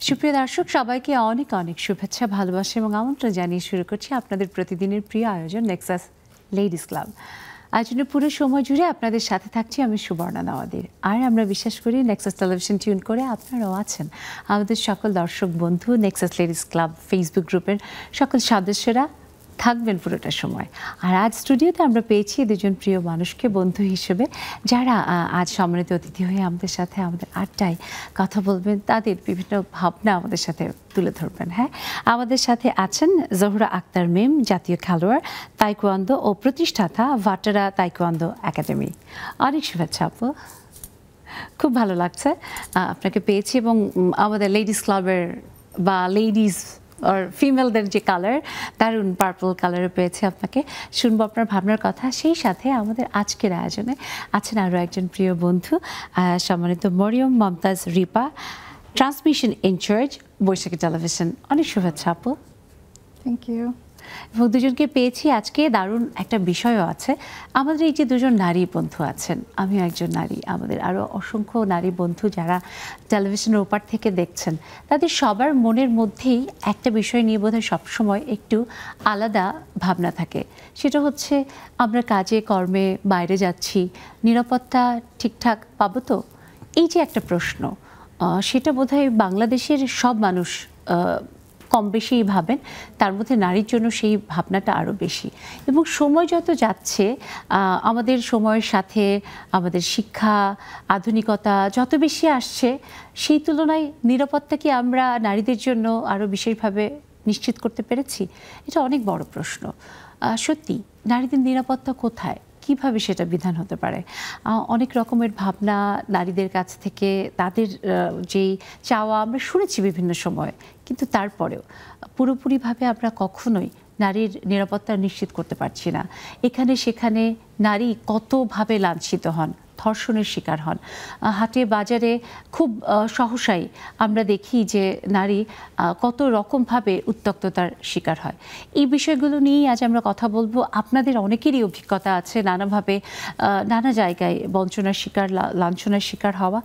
সুপ্রিয় দর্শক সবাইকে অনেক অনেক শুভেচ্ছা ভালোবাসা এবং আমন্ত্রণ জানিয়ে শুরু করছি আপনাদের প্রতিদিনের প্রিয় আয়োজন নেক্সাস লেডিস ক্লাব। আয়োজনের পুরো সময় জুড়ে আপনাদের সাথে থাকছি আমি সুবর্ণা নওয়াদির। আর আমরা বিশ্বাস করি নেক্সাস টেলিভিশন টিউন করে আপনারাও আছেন আমাদের সকল দর্শক বন্ধু নেক্সাস লেডিস ক্লাব ফেসবুক গ্রুপের সকল সদস্যরা থাকবেন পুরোটা সময়। আর আজ স্টুডিওতে আমরা পেয়েছি দুজন প্রিয় মানুষকে বন্ধু হিসেবে, যারা আজ সম্মানিত অতিথি হয়ে আমাদের সাথে আমাদের আড্ডায় কথা বলবেন, তাদের বিভিন্ন ভাবনা আমাদের সাথে তুলে ধরবেন। হ্যাঁ, আমাদের সাথে আছেন জোহরা আক্তার মেম, জাতীয় খেলোয়াড়, তাইকোয়ান্দো ও প্রতিষ্ঠাতা ভাটারা তাইকোয়ান্দো একাডেমি। অনেক শুভেচ্ছা আপু, খুব ভালো লাগছে আপনাকে পেয়েছি। এবং আমাদের লেডিস ক্লাবের বা লেডিস আর ফিমেলদের যে কালার, দারুণ পার্পল কালারে পেয়েছে আপনাকে। শুনবো আপনার ভাবনার কথা। সেই সাথে আমাদের আজকের আয়োজনে আছেন আরও একজন প্রিয় বন্ধু, সম্মানিত Mariam Mumtaz Ripa, transmission incharge Baishakhi television. অনেক শুভেচ্ছা আপু। Thank you. এবং দুজনকে পেয়েছি আজকে দারুণ একটা বিষয়ও আছে। আমাদের এই যে দুজন নারী বন্ধু আছেন, আমিও একজন নারী, আমাদের আরও অসংখ্য নারী বন্ধু যারা টেলিভিশনের ওপার থেকে দেখছেন, তাদের সবার মনের মধ্যেই একটা বিষয় নিয়ে বোধহয় সবসময় একটু আলাদা ভাবনা থাকে। সেটা হচ্ছে আমরা কাজে কর্মে বাইরে যাচ্ছি, নিরাপত্তা ঠিকঠাক পাবো তো? এই যে একটা প্রশ্ন, সেটা বোধহয় বাংলাদেশের সব মানুষ কম বেশি ভাবেন, তার মধ্যে নারীর জন্য সেই ভাবনাটা আরও বেশি। এবং সময় যত যাচ্ছে, আমাদের সময়ের সাথে আমাদের শিক্ষা আধুনিকতা যত বেশি আসছে, সেই তুলনায় নিরাপত্তা কি আমরা নারীদের জন্য আরও বিশেষভাবে নিশ্চিত করতে পেরেছি? এটা অনেক বড় প্রশ্ন। সত্যি নারীদের নিরাপত্তা কোথায়, কিভাবে সেটা বিধান হতে পারে? অনেক রকমের ভাবনা নারীদের কাছ থেকে, তাদের যেই চাওয়া আমরা শুনেছি বিভিন্ন সময়, কিন্তু তারপরেও পুরোপুরিভাবে আমরা কখনোই নারীর নিরাপত্তা নিশ্চিত করতে পারছি না। এখানে সেখানে নারী কতভাবে লাঞ্ছিত হন, ধর্ষণের শিকার হন। হাটে বাজারে খুব সহসাই আমরা দেখি যে নারী কত রকমভাবে উত্ত্যক্ততার শিকার হয়। এই বিষয়গুলো নিয়েই আজ আমরা কথা বলবো। আপনাদের অনেকেরই অভিজ্ঞতা আছে নানাভাবে, নানা জায়গায় বঞ্চনার শিকার, লাঞ্ছনার শিকার হওয়া,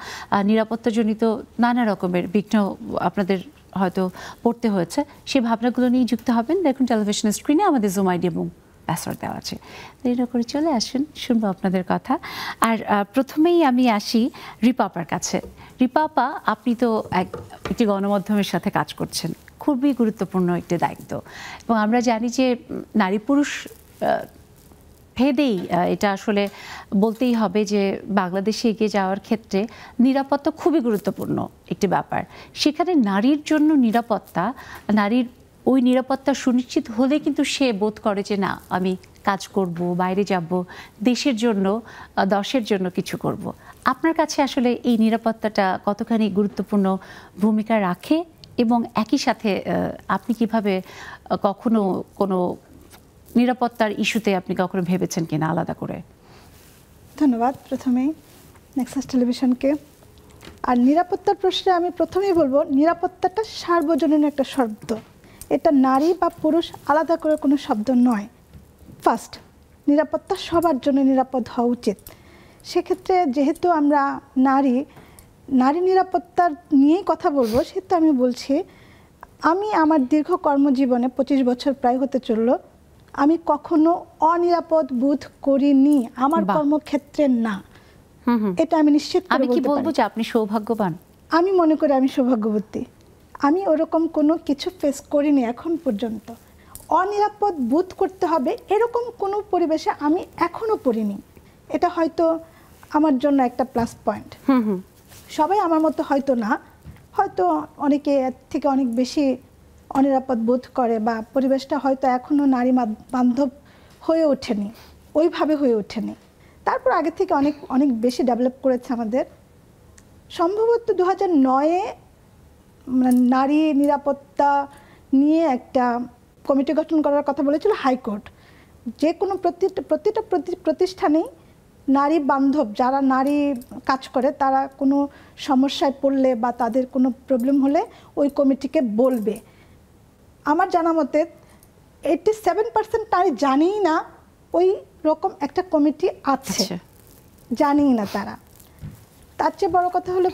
নিরাপত্তাজনিত নানা রকমের বিঘ্ন আপনাদের হয়তো পড়তে হয়েছে। সেই ভাবনাগুলো নিয়ে যুক্ত হবেন। দেখুন টেলিভিশনের স্ক্রিনে আমাদের জুম আইডি এবং পাসওয়ার্ড দেওয়া আছে, দেরি করে চলে আসুন, শুনবো আপনাদের কথা। আর প্রথমেই আমি আসি রিপাপার কাছে। রিপাপা, আপনি তো একটি গণমাধ্যমের সাথে কাজ করছেন, খুবই গুরুত্বপূর্ণ একটি দায়িত্ব। এবং আমরা জানি যে নারী পুরুষ ভেদেই এটা আসলে বলতেই হবে যে বাংলাদেশে এগিয়ে যাওয়ার ক্ষেত্রে নিরাপত্তা খুবই গুরুত্বপূর্ণ একটি ব্যাপার। সেখানে নারীর জন্য নিরাপত্তা, নারীর ওই নিরাপত্তা সুনিশ্চিত হলে কিন্তু সে বোধ করে যে না, আমি কাজ করব, বাইরে যাব, দেশের জন্য, দশের জন্য কিছু করব। আপনার কাছে আসলে এই নিরাপত্তাটা কতখানি গুরুত্বপূর্ণ ভূমিকা রাখে? এবং একই সাথে আপনি কিভাবে কখনো কোনো নিরাপত্তার ইস্যুতে আপনি কখনো ভেবেছেন কিনা আলাদা করে? ধন্যবাদ প্রথমেই নেক্সাস টেলিভিশনকে। আর নিরাপত্তার প্রশ্নে আমি প্রথমেই বলবো, নিরাপত্তাটা সার্বজনীন একটা শব্দ। এটা নারী বা পুরুষ আলাদা করে কোনো শব্দ নয়। ফার্স্ট, নিরাপত্তা সবার জন্য নিরাপদ হওয়া উচিত। সেক্ষেত্রে যেহেতু আমরা নারী নিরাপত্তার নিয়েই কথা বলবো, সেহেতু আমি বলছি, আমি আমার দীর্ঘ কর্মজীবনে 25 বছর প্রায় হতে চললো, আমি কখনো অনিরাপদ বোধ করিনি আমার কর্মক্ষেত্রে। না, এটা আমি নিশ্চিত করে আমি কি বলবো যে আপনি সৌভাগ্যবান? আমি মনে করি আমি সৌভাগ্যবতী। আমি ওরকম কোনো কিছু ফেস করিনি এখন পর্যন্ত। অনিরাপদ বোধ করতে হবে এরকম কোনো পরিবেশে আমি এখনো পড়িনি। এটা হয়তো আমার জন্য একটা প্লাস পয়েন্ট। সবাই আমার মতো হয়তো না, হয়তো অনেকে এর থেকে অনেক বেশি অনিরাপদ বোধ করে, বা পরিবেশটা হয়তো এখনও নারী বান্ধব হয়ে ওঠেনি, ওইভাবে হয়ে ওঠেনি। তারপর আগে থেকে অনেক অনেক বেশি ডেভেলপ করেছে আমাদের। সম্ভবত 2009-এ নারী নিরাপত্তা নিয়ে একটা কমিটি গঠন করার কথা বলেছিল হাইকোর্ট। যে কোনো প্রতিটা প্রতিষ্ঠানেই নারী বান্ধব যারা নারী কাজ করে, তারা কোনো সমস্যায় পড়লে বা তাদের কোনো প্রবলেম হলে ওই কমিটিকে বলবে। আমার জানা মতে 87% নারী জানেই না ওই রকম একটা কমিটি আছে, জানেই না তারা। তার চেয়ে বড় কথা হলো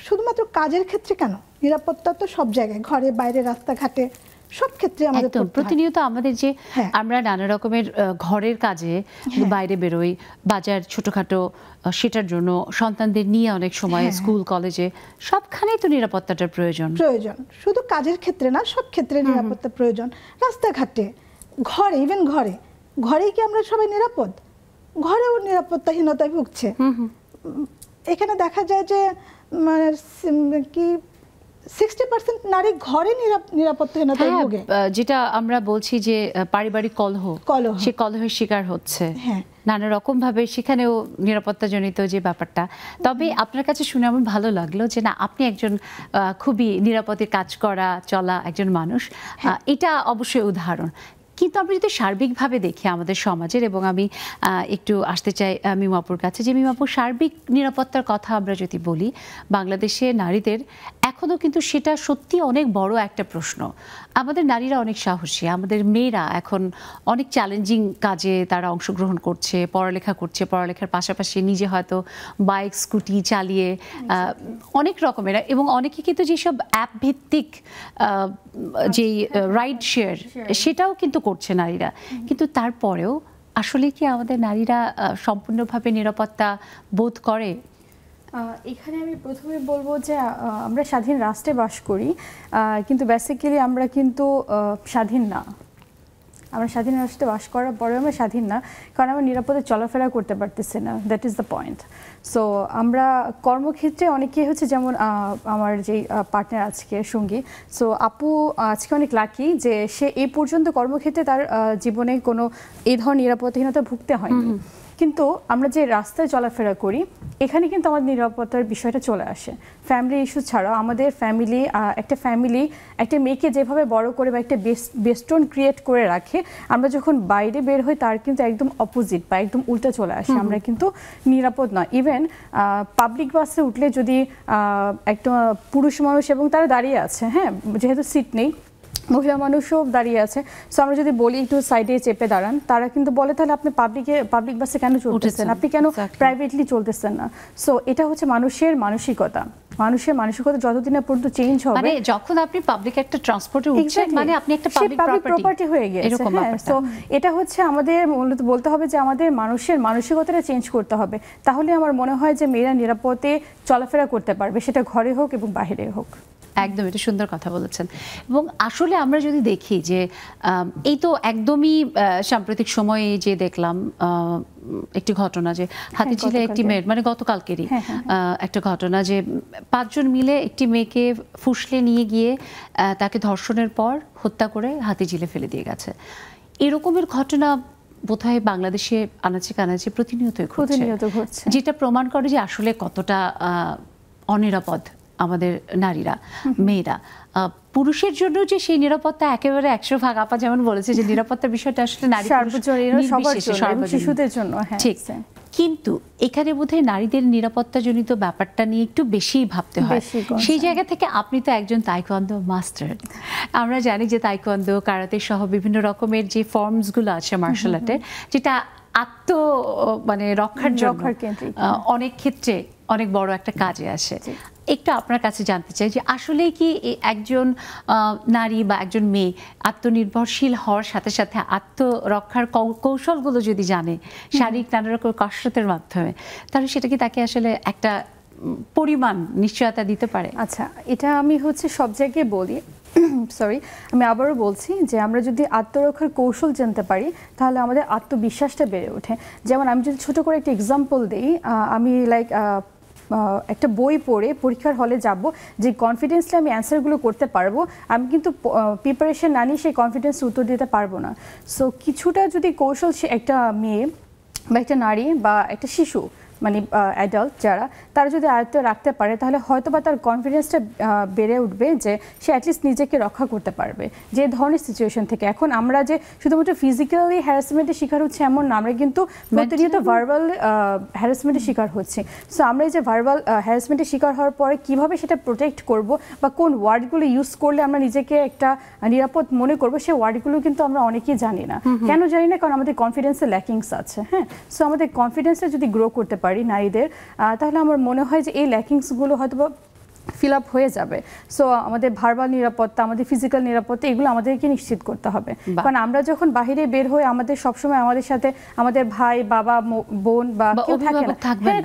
শুধুমাত্র কাজের ক্ষেত্রে কেন, নিরাপত্তা তো সব জায়গায়, ঘরে বাইরে রাস্তাঘাটে সব ক্ষেত্রে আমাদের প্রতিনিয়ত আমাদের যে আমরা নানা রকমের ঘরের কাজে বাইরে বেরোই, বাজার ছোটখাটো, সেটার জন্য সন্তানদের নিয়ে অনেক সময় স্কুল কলেজে সবখানেই তো নিরাপত্তাটার প্রয়োজন। শুধু কাজের ক্ষেত্রে না, সব ক্ষেত্রে নিরাপত্তা প্রয়োজন। রাস্তাঘাটে, ঘরে, ইভেন ঘরেই কি আমরা সবাই নিরাপদ? ঘরেও নিরাপত্তাহীনতায় ভুগছে। এখানে দেখা যায় যে মানে কি 60% নারী ঘরে নিরাপত্তাহীনতায় ভোগে, যেটা আমরা বলছি যে পারিবারিক কলহ, সে কলহের শিকার হচ্ছে নানা রকম ভাবে, সেখানেও নিরাপত্তাজনিত যে ব্যাপারটা। তবে আপনার কাছে শুনে আমার ভালো লাগলো যে না, আপনি একজন খুবই নিরাপদে কাজ করা চলা একজন মানুষ, এটা অবশ্যই উদাহরণ। কিন্তু আমরা যদি সার্বিকভাবে দেখি আমাদের সমাজের, এবং আমি একটু আসতে চাই মিমাপুর কাছে, যে মিমাপুর সার্বিক নিরাপত্তার কথা আমরা যদি বলি, বাংলাদেশে নারীদের এখনও কিন্তু সেটা সত্যি অনেক বড় একটা প্রশ্ন। আমাদের নারীরা অনেক সাহসী, আমাদের মেয়েরা এখন অনেক চ্যালেঞ্জিং কাজে তারা অংশগ্রহণ করছে, পড়ালেখা করছে, পড়ালেখার পাশাপাশি নিজে হয়তো বাইক স্কুটি চালিয়ে অনেক রকমের, এবং অনেকে কিন্তু যেসব অ্যাপ ভিত্তিক যেই রাইড শেয়ার সেটাও কিন্তু করছে নারীরা। কিন্তু তারপরেও আসলে কি আমাদের নারীরা সম্পূর্ণভাবে নিরাপত্তা বোধ করে? এখানে আমি প্রথমে বলবো যে আমরা স্বাধীন রাষ্ট্রে বাস করি, কিন্তু বেসিক্যালি আমরা কিন্তু স্বাধীন না। আমরা স্বাধীন রাষ্ট্রে বাস করার পরেও আমরা স্বাধীন না, কারণ আমরা নিরাপদে চলাফেরা করতে পারতেছি না। That is the point. So আমরা কর্মক্ষেত্রে অনেকে হচ্ছে, যেমন আমার যেই পার্টনার আজকে সঙ্গী, সো আপু আজকে অনেক লাকি যে সে এই পর্যন্ত কর্মক্ষেত্রে তার জীবনে কোনো এই ধরনের নিরাপত্তাহীনতা ভুগতে হয়নি। কিন্তু আমরা যে রাস্তায় চলাফেরা করি, এখানে কিন্তু আমাদের নিরাপত্তার বিষয়টা চলে আসে। ফ্যামিলি ইস্যু ছাড়াও আমাদের ফ্যামিলি একটা মেয়েকে যেভাবে বড় করে বা একটা বেস্টন ক্রিয়েট করে রাখে, আমরা যখন বাইরে বের হই তার কিন্তু একদম অপোজিট বা একদম উল্টা চলে আসে। আমরা কিন্তু নিরাপদ নয়। ইভেন পাবলিক বাসে উঠলে যদি একটা পুরুষ মানুষ এবং তারা দাঁড়িয়ে আছে, হ্যাঁ, যেহেতু সিট নেই, মহিলা মানুষও দাঁড়িয়ে আছে, সো আমরা যদি বলি একটু সাইডে চেপে দাঁড়ান, তারা কিন্তু বলে তাহলে আপনি পাবলিক বাসে কেন চলতেছেন, আপনি কেন প্রাইভেটলি চলতেছেন না। সো এটা হচ্ছে মানুষের মানসিকতা যতদিন পর্যন্ত চেঞ্জ হবে, মানে যখন আপনি পাবলিক একটা ট্রান্সপোর্টে উঠছেন, মানে আপনি একটা পাবলিক প্রপার্টি হয়ে গেছে। সো এটা হচ্ছে আমাদের মূলত বলতে হবে যে আমাদের মানুষের মানসিকতাটা চেঞ্জ করতে হবে, তাহলে আমার মনে হয় যে মেয়েরা নিরাপদে চলাফেরা করতে পারবে, সেটা ঘরে হোক এবং বাইরে হোক। একদম, এটা সুন্দর কথা বলেছেন। এবং আসলে আমরা যদি দেখি যে এই তো একদমই সাম্প্রতিক সময়ে যে দেখলাম একটি ঘটনা, যে হাতিঝিলে একটি মেয়ের, মানে গতকালকেরই একটা ঘটনা, যে 5 জন মিলে একটি মেয়েকে ফুসলে নিয়ে গিয়ে তাকে ধর্ষণের পর হত্যা করে হাতিঝিলে ফেলে দিয়ে গেছে। এরকমের ঘটনা বোধহয় বাংলাদেশে আনাচে কানাচে প্রতিনিয়তই ঘটছে, যেটা প্রমাণ করে যে আসলে কতটা অনিরাপদ আমাদের নারীরা, মেয়েরা। পুরুষের জন্য যে সেই নিরাপত্তা একেবারে 100 ভাগ, আপা যেমন বলেছে যে নিরাপত্তার বিষয়টা আসলে নারী শিশুদের জন্য ঠিক। কিন্তু এখানে বোধহয় নারীদের নিরাপত্তাজনিত ব্যাপারটা নিয়ে একটু বেশি ভাবতে হয়। সেই জায়গা থেকে আপনি তো একজন তাইকোয়ান্দো মাস্টার, আমরা জানি যে তাইকোয়ান্দো, কারাতে সহ বিভিন্ন রকমের যে ফর্মসগুলো আছে মার্শাল আর্টের, যেটা মানে রক্ষার জন্য অনেক ক্ষেত্রে অনেক বড় একটা কাজে আসে। একটু আপনার কাছে জানতে চাই যে আসলে কি একজন নারী বা একজন মেয়ে আত্মনির্ভরশীল হওয়ার সাথে সাথে আত্মরক্ষার কৌশলগুলো যদি জানে শারীরিক নানা রকম কসরতের মাধ্যমে, তাহলে সেটা কি তাকে আসলে একটা পরিমাণ নিশ্চয়তা দিতে পারে? আচ্ছা, এটা আমি হচ্ছে সব জায়গায় বলি, আমি আবারও বলছি যে আমরা যদি আত্মরক্ষার কৌশল জানতে পারি তাহলে আমাদের আত্মবিশ্বাসটা বেড়ে ওঠে। যেমন আমি যদি ছোট করে একটা এক্সাম্পল দিই, আমি একটা বই পড়ে পরীক্ষার হলে যাব, যে কনফিডেন্সলি আমি অ্যান্সারগুলো করতে পারবো, আমি কিন্তু প্রিপারেশন না নিয়ে সেই কনফিডেন্স উত্তর দিতে পারবো না। সো কিছুটা যদি কৌশল একটা মেয়ে বা একটা নারী বা একটা শিশু, মানে অ্যাডাল্ট যারা, তারা যদি আয়ত্তে রাখতে পারে তাহলে হয়তো বা তার কনফিডেন্সটা বেড়ে উঠবে, যে সে অ্যাটলিস্ট নিজেকে রক্ষা করতে পারবে যে ধরনের সিচুয়েশন থেকে। এখন আমরা যে শুধুমাত্র ফিজিক্যালি হ্যারাসমেন্টের শিকার হচ্ছে এমন না, আমরা কিন্তু প্রতিনিয়ত ভার্বাল হ্যারাসমেন্টের শিকার হচ্ছি। সো আমরা এই যে ভার্বাল হ্যারাসমেন্টের শিকার হওয়ার পরে কীভাবে সেটা প্রোটেক্ট করব বা কোন ওয়ার্ডগুলো ইউজ করলে আমরা নিজেকে একটা নিরাপদ মনে করবো, সেই ওয়ার্ডগুলো কিন্তু আমরা অনেকেই জানি না। কেন জানি না? কারণ আমাদের কনফিডেন্সের ল্যাকিংস আছে। হ্যাঁ, সো আমাদের কনফিডেন্সটা যদি গ্রো করতে পারি নারীদের, তাহলে আমার মনে হয় যে এই ল্যাকিংসগুলো হয়তো ফিল আপ হয়ে যাবে। সো আমাদের ভার্বাল নিরাপত্তা, আমাদের ফিজিক্যাল নিরাপত্তা, এগুলো আমাদেরকে নিশ্চিত করতে হবে। কারণ আমরা যখন বাইরে বের হই, আমাদের সবসময় আমাদের সাথে আমাদের ভাই, বাবা, বোন বা কেউ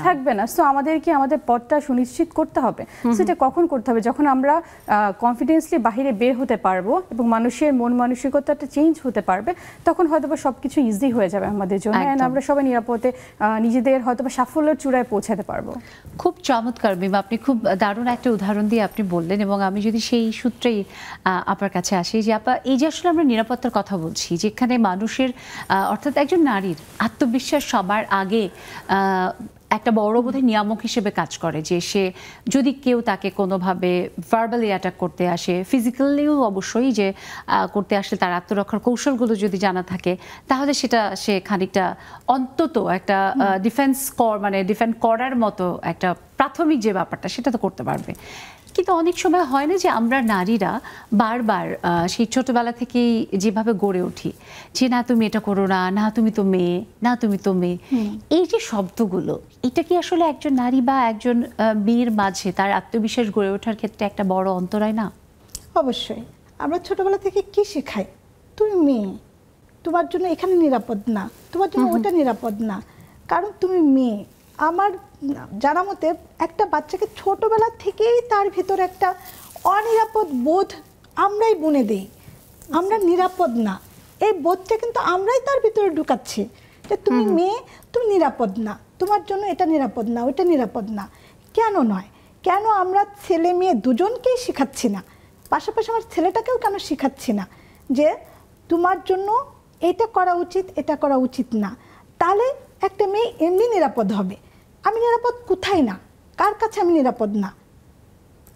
থাকবে না। সো আমাদেরকে আমাদের পথটা সুনিশ্চিত করতে হবে। সেটা কখন করতে হবে? যখন আমরা কনফিডেন্সলি বাইরে বের হতে পারবো এবং মানুষের মন মানসিকতাটা চেঞ্জ হতে পারবে, তখন হয়তো সবকিছু ইজি হয়ে যাবে আমাদের জন্য। আমরা সবাই নিরাপদে নিজেদের হয়তো সাফল্যের চূড়ায় পৌঁছাতে পারবো। খুব চমৎকার মিম, আপনি খুব দারুণ একটা উদাহরণ দিয়ে আপনি বললেন, এবং আমি যদি সেই সূত্রেই আপনার কাছে আসি যে আপা, এই যে আসলে আমরা নিরাপত্তার কথা বলছি, যেখানে মানুষের অর্থাৎ একজন নারীর আত্মবিশ্বাস সবার আগে একটা বড় বোধহয় নিয়ামক হিসেবে কাজ করে, যে সে যদি কেউ তাকে কোনোভাবে ভার্বালি অ্যাটাক করতে আসে, ফিজিক্যালিও অবশ্যই যে করতে আসলে তার আত্মরক্ষার কৌশলগুলো যদি জানা থাকে, তাহলে সেটা সে খানিকটা অন্তত একটা ডিফেন্ড করার মতো একটা প্রাথমিক যে ব্যাপারটা সেটা তো করতে পারবে। কিন্তু অনেক সময় হয় না যে আমরা নারীরা বারবার সেই ছোটবেলা থেকেই যেভাবে গড়ে উঠি যে না তুমি এটা করো না, না তুমি তো মেয়ে, না তুমি তো মেয়ে, এই যে শব্দগুলো, এটা কি আসলে একজন নারী বা একজন মেয়ের মাঝে তার আত্মবিশ্বাস গড়ে ওঠার ক্ষেত্রে একটা বড় অন্তরায় না? অবশ্যই। আমরা ছোটবেলা থেকে কি শেখাই? তুমি মেয়ে, তোমার জন্য এখানে নিরাপদ না, তোমার জন্য ওটা নিরাপদ না, কারণ তুমি মেয়ে। আমার জানা মতে একটা বাচ্চাকে ছোটবেলা থেকেই তার ভিতরে একটা অনিরাপদ বোধ আমরাই বুনে দিই। আমরা নিরাপদ না, এই বোধটা কিন্তু আমরাই তার ভিতরে ঢুকাচ্ছি যে তুমি মেয়ে, তুমি নিরাপদ না, তোমার জন্য এটা নিরাপদ না, ওইটা নিরাপদ না। কেন নয়? কেন আমরা ছেলে মেয়ে দুজনকেই শেখাচ্ছি না? পাশাপাশি আমার ছেলেটাকেও কেন শেখাচ্ছি না যে তোমার জন্য এটা করা উচিত, এটা করা উচিত না? তাহলে একটা মেয়ে এমনি নিরাপদ হবে। আমি নিরাপদ কোথায় না, কার কাছে আমি নিরাপদ না?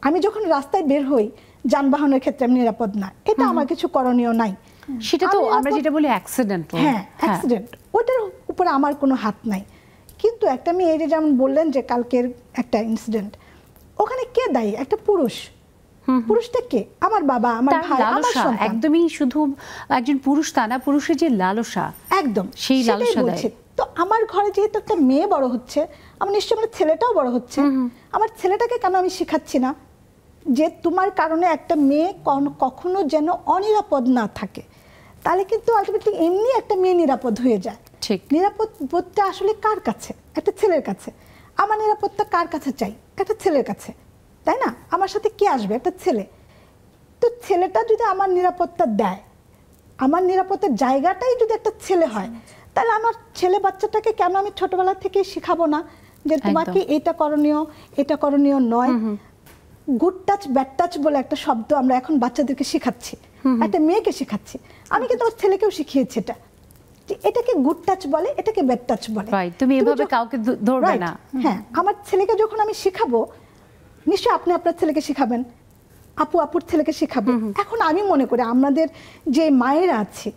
আমি যখন রাস্তায় বের হই, যানবাহনের ক্ষেত্রে আমি নিরাপদ না, এটা আমার কিছু করণীয় নাই। সেটা তো আমরা যেটা বলি অ্যাক্সিডেন্ট। হ্যাঁ, অ্যাক্সিডেন্ট, ওটার উপরে আমার কোনো হাত নাই। কিন্তু একটা মেয়ে, এই যে যেমন বললেন যে কালকের একটা ইনসিডেন্ট, ওখানে কে দায়ী? একটা পুরুষ। পুরুষটা কে? আমার বাবা, আমার ভাই, আমার সন্তান। একদমই শুধু একজন পুরুষ তা না, পুরুষের যে লালসা, একদম সেই লালসা দেয়। তো আমার ঘরে যেহেতু একটা মেয়ে বড় হচ্ছে, আমার নিশ্চয়ই আমার ছেলেটাও বড় হচ্ছে, আমার ছেলেটাকে কেন আমি শেখাচ্ছি না যে তোমার কারণে একটা মেয়ে কখনো যেন অনিরাপদ না থাকে? তাহলে কিন্তু আলটিমেটলি এমনি একটা মেয়ে নিরাপদ হয়ে যায়। ঠিক। নিরাপদ বোধটা আসলে কার কাছে? একটা ছেলের কাছে। আমার নিরাপত্তা কার কাছে চাই? একটা ছেলের কাছে, তাই না? আমার সাথে কে আসবে? একটা ছেলে। তো ছেলেটা যদি আমার নিরাপত্তা দেয়, আমার নিরাপত্তার জায়গাটাই যদি একটা ছেলে হয়, তাহলে আমার ছেলে বাচ্চাটাকে কেন আমি ছোটবেলা থেকে শেখাবো না যে তোমাকে এটা করণীয়, এটা করণীয় নয়? গুড টাচ, ব্যাড টাচ বলে একটা শব্দ আমরা এখন বাচ্চাদেরকে শেখাচ্ছি, একটা মেয়েকে শেখাচ্ছি। আমি কিন্তু আমার ছেলেকেও শিখিয়েছি এটা, যে এটাকে গুড টাচ বলে, এটাকে ব্যাড টাচ বলে। তুমি এভাবে কাউকে ধরবে না। হ্যাঁ, আমার ছেলেকে যখন আমি শেখাবো, নিশ্চয়ই আপনি আপনার ছেলেকে শেখাবেন, আপু আপুর ছেলেকে শেখাবে। এখন আমি মনে করি আমাদের যে মায়েরা আছে,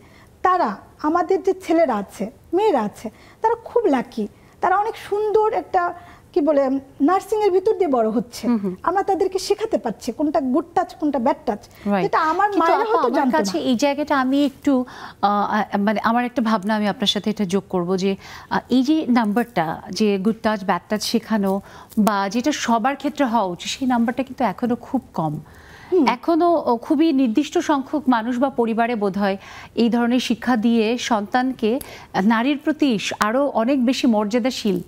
তারা, আমাদের যে ছেলেরা আছে, মেয়েরা আছে, তারা খুব লাকি। তারা অনেক সুন্দর একটা কি বলে নার্সিং এর ভিতর দিয়ে বড় হচ্ছে। আমরা তাদেরকে শেখাতে পারছি কোনটা গুড টাচ, কোনটা ব্যাড টাচ। এটা আমার মায়েরা হয়তো জানতো না। এই জায়গাটা আমি একটু মানে আমার একটা ভাবনা, আমি আপনার সাথে এটা যোগ করব যে এই যে নাম্বারটা, যে গুড টাচ ব্যাড টাচ শেখানো বা যেটা সবার ক্ষেত্রে হওয়া উচিত, সেই নাম্বারটা কিন্তু এখনো খুব কম। এখনো খুবই নির্দিষ্ট সংখ্যক মানুষ বা পরিবারে বোধহয় এই ধরনের শিক্ষা দিয়ে সন্তানকে নারীর প্রতি আরো অনেক বেশি মর্যাদাশীল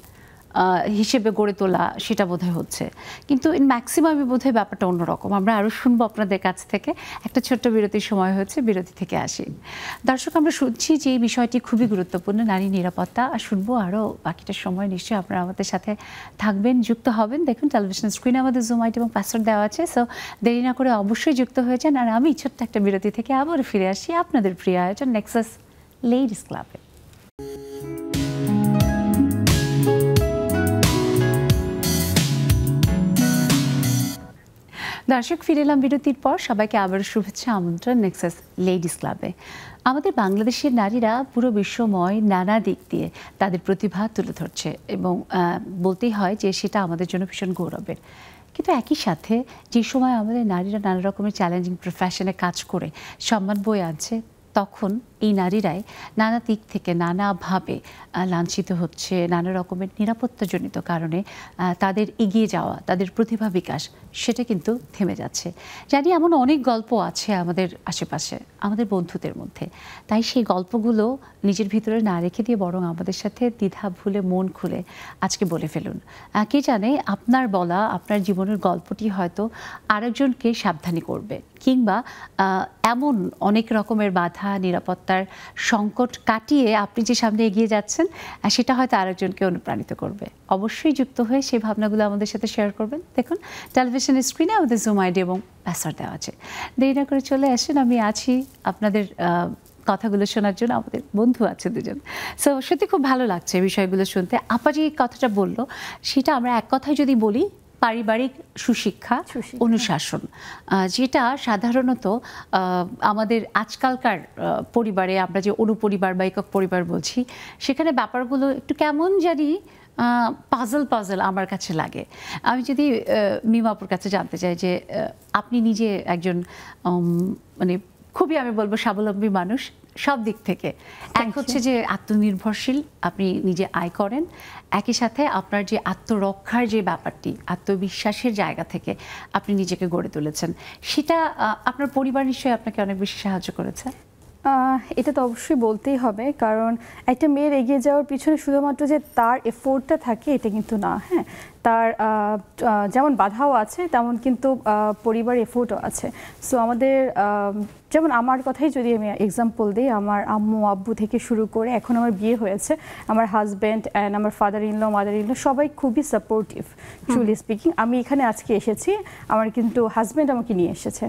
হিসেবে গড়ে তোলা, সেটা বোধহয় হচ্ছে। কিন্তু ম্যাক্সিমামই বোধহয় ব্যাপারটা অন্যরকম। আমরা আরও শুনবো আপনাদের কাছ থেকে। একটা ছোট্ট বিরতির সময় হচ্ছে, বিরতি থেকে আসি। দর্শক, আমরা শুনছি যে এই বিষয়টি খুবই গুরুত্বপূর্ণ, নারী নিরাপত্তা, আর শুনবো আরও বাকিটা সময়। নিশ্চয়ই আপনারা আমাদের সাথে থাকবেন, যুক্ত হবেন। দেখুন টেলিভিশন স্ক্রিনে আমাদের জুম আইডি এবং পাসওয়ার্ড দেওয়া আছে, সো দেরি না করে অবশ্যই যুক্ত হয়ে যান। আর আমি ছোট্ট একটা বিরতি থেকে আবার ফিরে আসি আপনাদের প্রিয় আয়োজন নেক্সাস লেডিস ক্লাবে। দর্শক, ফিরে এলাম বিরতির পর। সবাইকে আবারও শুভেচ্ছা, আমন্ত্রণ নেক্সাস লেডিস ক্লাবে। আমাদের বাংলাদেশের নারীরা পুরো বিশ্বময় নানা দিক দিয়ে তাদের প্রতিভা তুলে ধরছে, এবং বলতেই হয় যে সেটা আমাদের জন্য ভীষণ গৌরবের। কিন্তু একই সাথে যে সময় আমাদের নারীরা নানা রকমের চ্যালেঞ্জিং প্রফেশনে কাজ করে সম্মান বয়ে আনছে, তখন এই নারীরাই নানা দিক থেকে নানাভাবে লাঞ্ছিত হচ্ছে, নানা রকমের নিরাপত্তাজনিত কারণে তাদের এগিয়ে যাওয়া, তাদের প্রতিভা বিকাশ সেটা কিন্তু থেমে যাচ্ছে। জানি এমন অনেক গল্প আছে আমাদের আশেপাশে, আমাদের বন্ধুদের মধ্যে। তাই সেই গল্পগুলো নিজের ভিতরে না রেখে দিয়ে বরং আমাদের সাথে দ্বিধা ভুলে মন খুলে আজকে বলে ফেলুন। কে জানে আপনার বলা, আপনার জীবনের গল্পটি হয়তো আরেকজনকে সাবধানী করবে, কিংবা এমন অনেক রকমের বাধা, নিরাপত্তার সংকট কাটিয়ে আপনি যে সামনে এগিয়ে যাচ্ছেন সেটা হয়তো আরেকজনকে অনুপ্রাণিত করবে। অবশ্যই যুক্ত হয়ে সেই ভাবনাগুলো আমাদের সাথে শেয়ার করবেন। দেখুন টেলিভিশনের স্ক্রিনে আমাদের জুম আইডি এবং পাসওয়ার্ড দেওয়া আছে। দেরি না করে চলে আসেন, আমি আছি আপনাদের কথাগুলো শোনার জন্য। আমাদের বন্ধু আছে দুজন, সো সত্যি খুব ভালো লাগছে বিষয়গুলো শুনতে। আপা যে কথাটা বললো সেটা আমরা এক কথায় যদি বলি, পারিবারিক সুশিক্ষা, অনুশাসন, যেটা সাধারণত আমাদের আজকালকার পরিবারে আমরা যে অনুপরিবার বা একক পরিবার বলছি, সেখানে ব্যাপারগুলো একটু কেমন জানি পাজল আমার কাছে লাগে। আমি যদি মিমাপুর কাছে জানতে চাই যে আপনি নিজে একজন মানে খুবই আমি বলবো স্বাবলম্বী মানুষ সব দিক থেকে। এক হচ্ছে যে আত্মনির্ভরশীল, আপনি নিজে আয় করেন, একই সাথে আপনার যে আত্মরক্ষার যে ব্যাপারটি, আত্মবিশ্বাসের জায়গা থেকে আপনি নিজেকে গড়ে তুলেছেন, সেটা আপনার পরিবার নিশ্চয়ই আপনাকে অনেক বেশি সাহায্য করেছে। এটা তো অবশ্যই বলতেই হবে, কারণ একটা মেয়ের এগিয়ে যাওয়ার পিছনে শুধুমাত্র যে তার এফোর্টটা থাকে এটা কিন্তু না। হ্যাঁ, তার যেমন বাধাও আছে তেমন কিন্তু পরিবার এফোর্টও আছে। সো আমাদের যেমন আমার কথাই যদি আমি এক্সাম্পল দিই, আমার আম্মু আব্বু থেকে শুরু করে এখন আমার বিয়ে হয়েছে, আমার হাজব্যান্ড অ্যান্ড আমার ফাদার ইনল মাদার ইনল সবাই খুবই সাপোর্টিভ। ট্রুলি স্পিকিং, আমি এখানে আজকে এসেছি, আমার কিন্তু হাজব্যান্ড আমাকে নিয়ে এসেছে।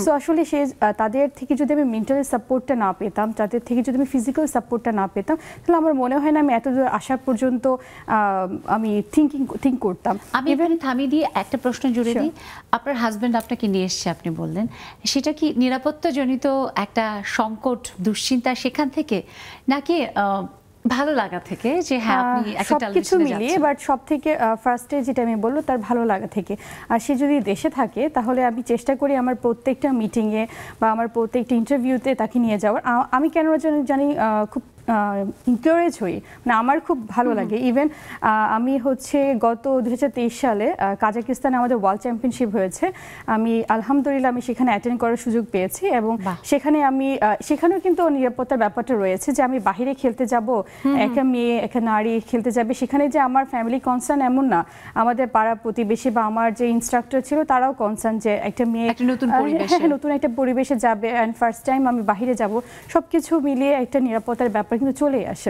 সো আসলে সে তাদের থেকে যদি আমি মেন্টালি সাপোর্টটা না পেতাম, তাদের থেকে যদি আমি ফিজিক্যাল সাপোর্টটা না পেতাম, তাহলে আমার মনে হয় না আমি এতদূর আসা পর্যন্ত আমি থিঙ্ক করতাম। আমি এখানে থামিয়ে দিয়ে একটা প্রশ্ন জুড়ে দিই। আপনার হাজব্যান্ড আপনাকে নিয়ে এসেছে আপনি বললেন, সেটা কি নিরাপত্তাজনিত একটা সংকট, দুশ্চিন্তা সেখান থেকে, নাকি ভালো লাগা থেকে যে হ্যাঁ আপনি একটা সবকিছু মিলিয়ে? বাট সব থেকে ফার্স্টে যেটা আমি বলবো তার ভালো লাগা থেকে। আর সে যদি দেশে থাকে তাহলে আমি চেষ্টা করি আমার প্রত্যেকটা মিটিংয়ে বা আমার প্রত্যেকটা ইন্টারভিউতে তাকে নিয়ে যাওয়ার। আমি কেন জানি খুব এনকারেজ হই, মানে আমার খুব ভালো লাগে। ইভেন আমি হচ্ছে গত 2023 সালে কাজাকিস্তানে আমাদের ওয়ার্ল্ড চ্যাম্পিয়নশিপ হয়েছে, আমি আলহামদুলিল্লাহ আমি সেখানে অ্যাটেন্ড করার সুযোগ পেয়েছি। এবং সেখানে আমি সেখানেও কিন্তু নিরাপত্তার ব্যাপারটা রয়েছে যে আমি বাহিরে খেলতে যাব, একটা মেয়ে একটা নারী খেলতে যাবে, সেখানে যে আমার ফ্যামিলি কনসার্ন এমন না, আমাদের পাড়া প্রতিবেশী বা আমার যে ইনস্ট্রাক্টর ছিল তারাও কনসার্ন যে একটা মেয়ে নতুন একটা পরিবেশে যাবে অ্যান্ড ফার্স্ট টাইম আমি বাহিরে যাব, সবকিছু মিলিয়ে একটা নিরাপত্তার ব্যাপার কিন্তু চলে আসে।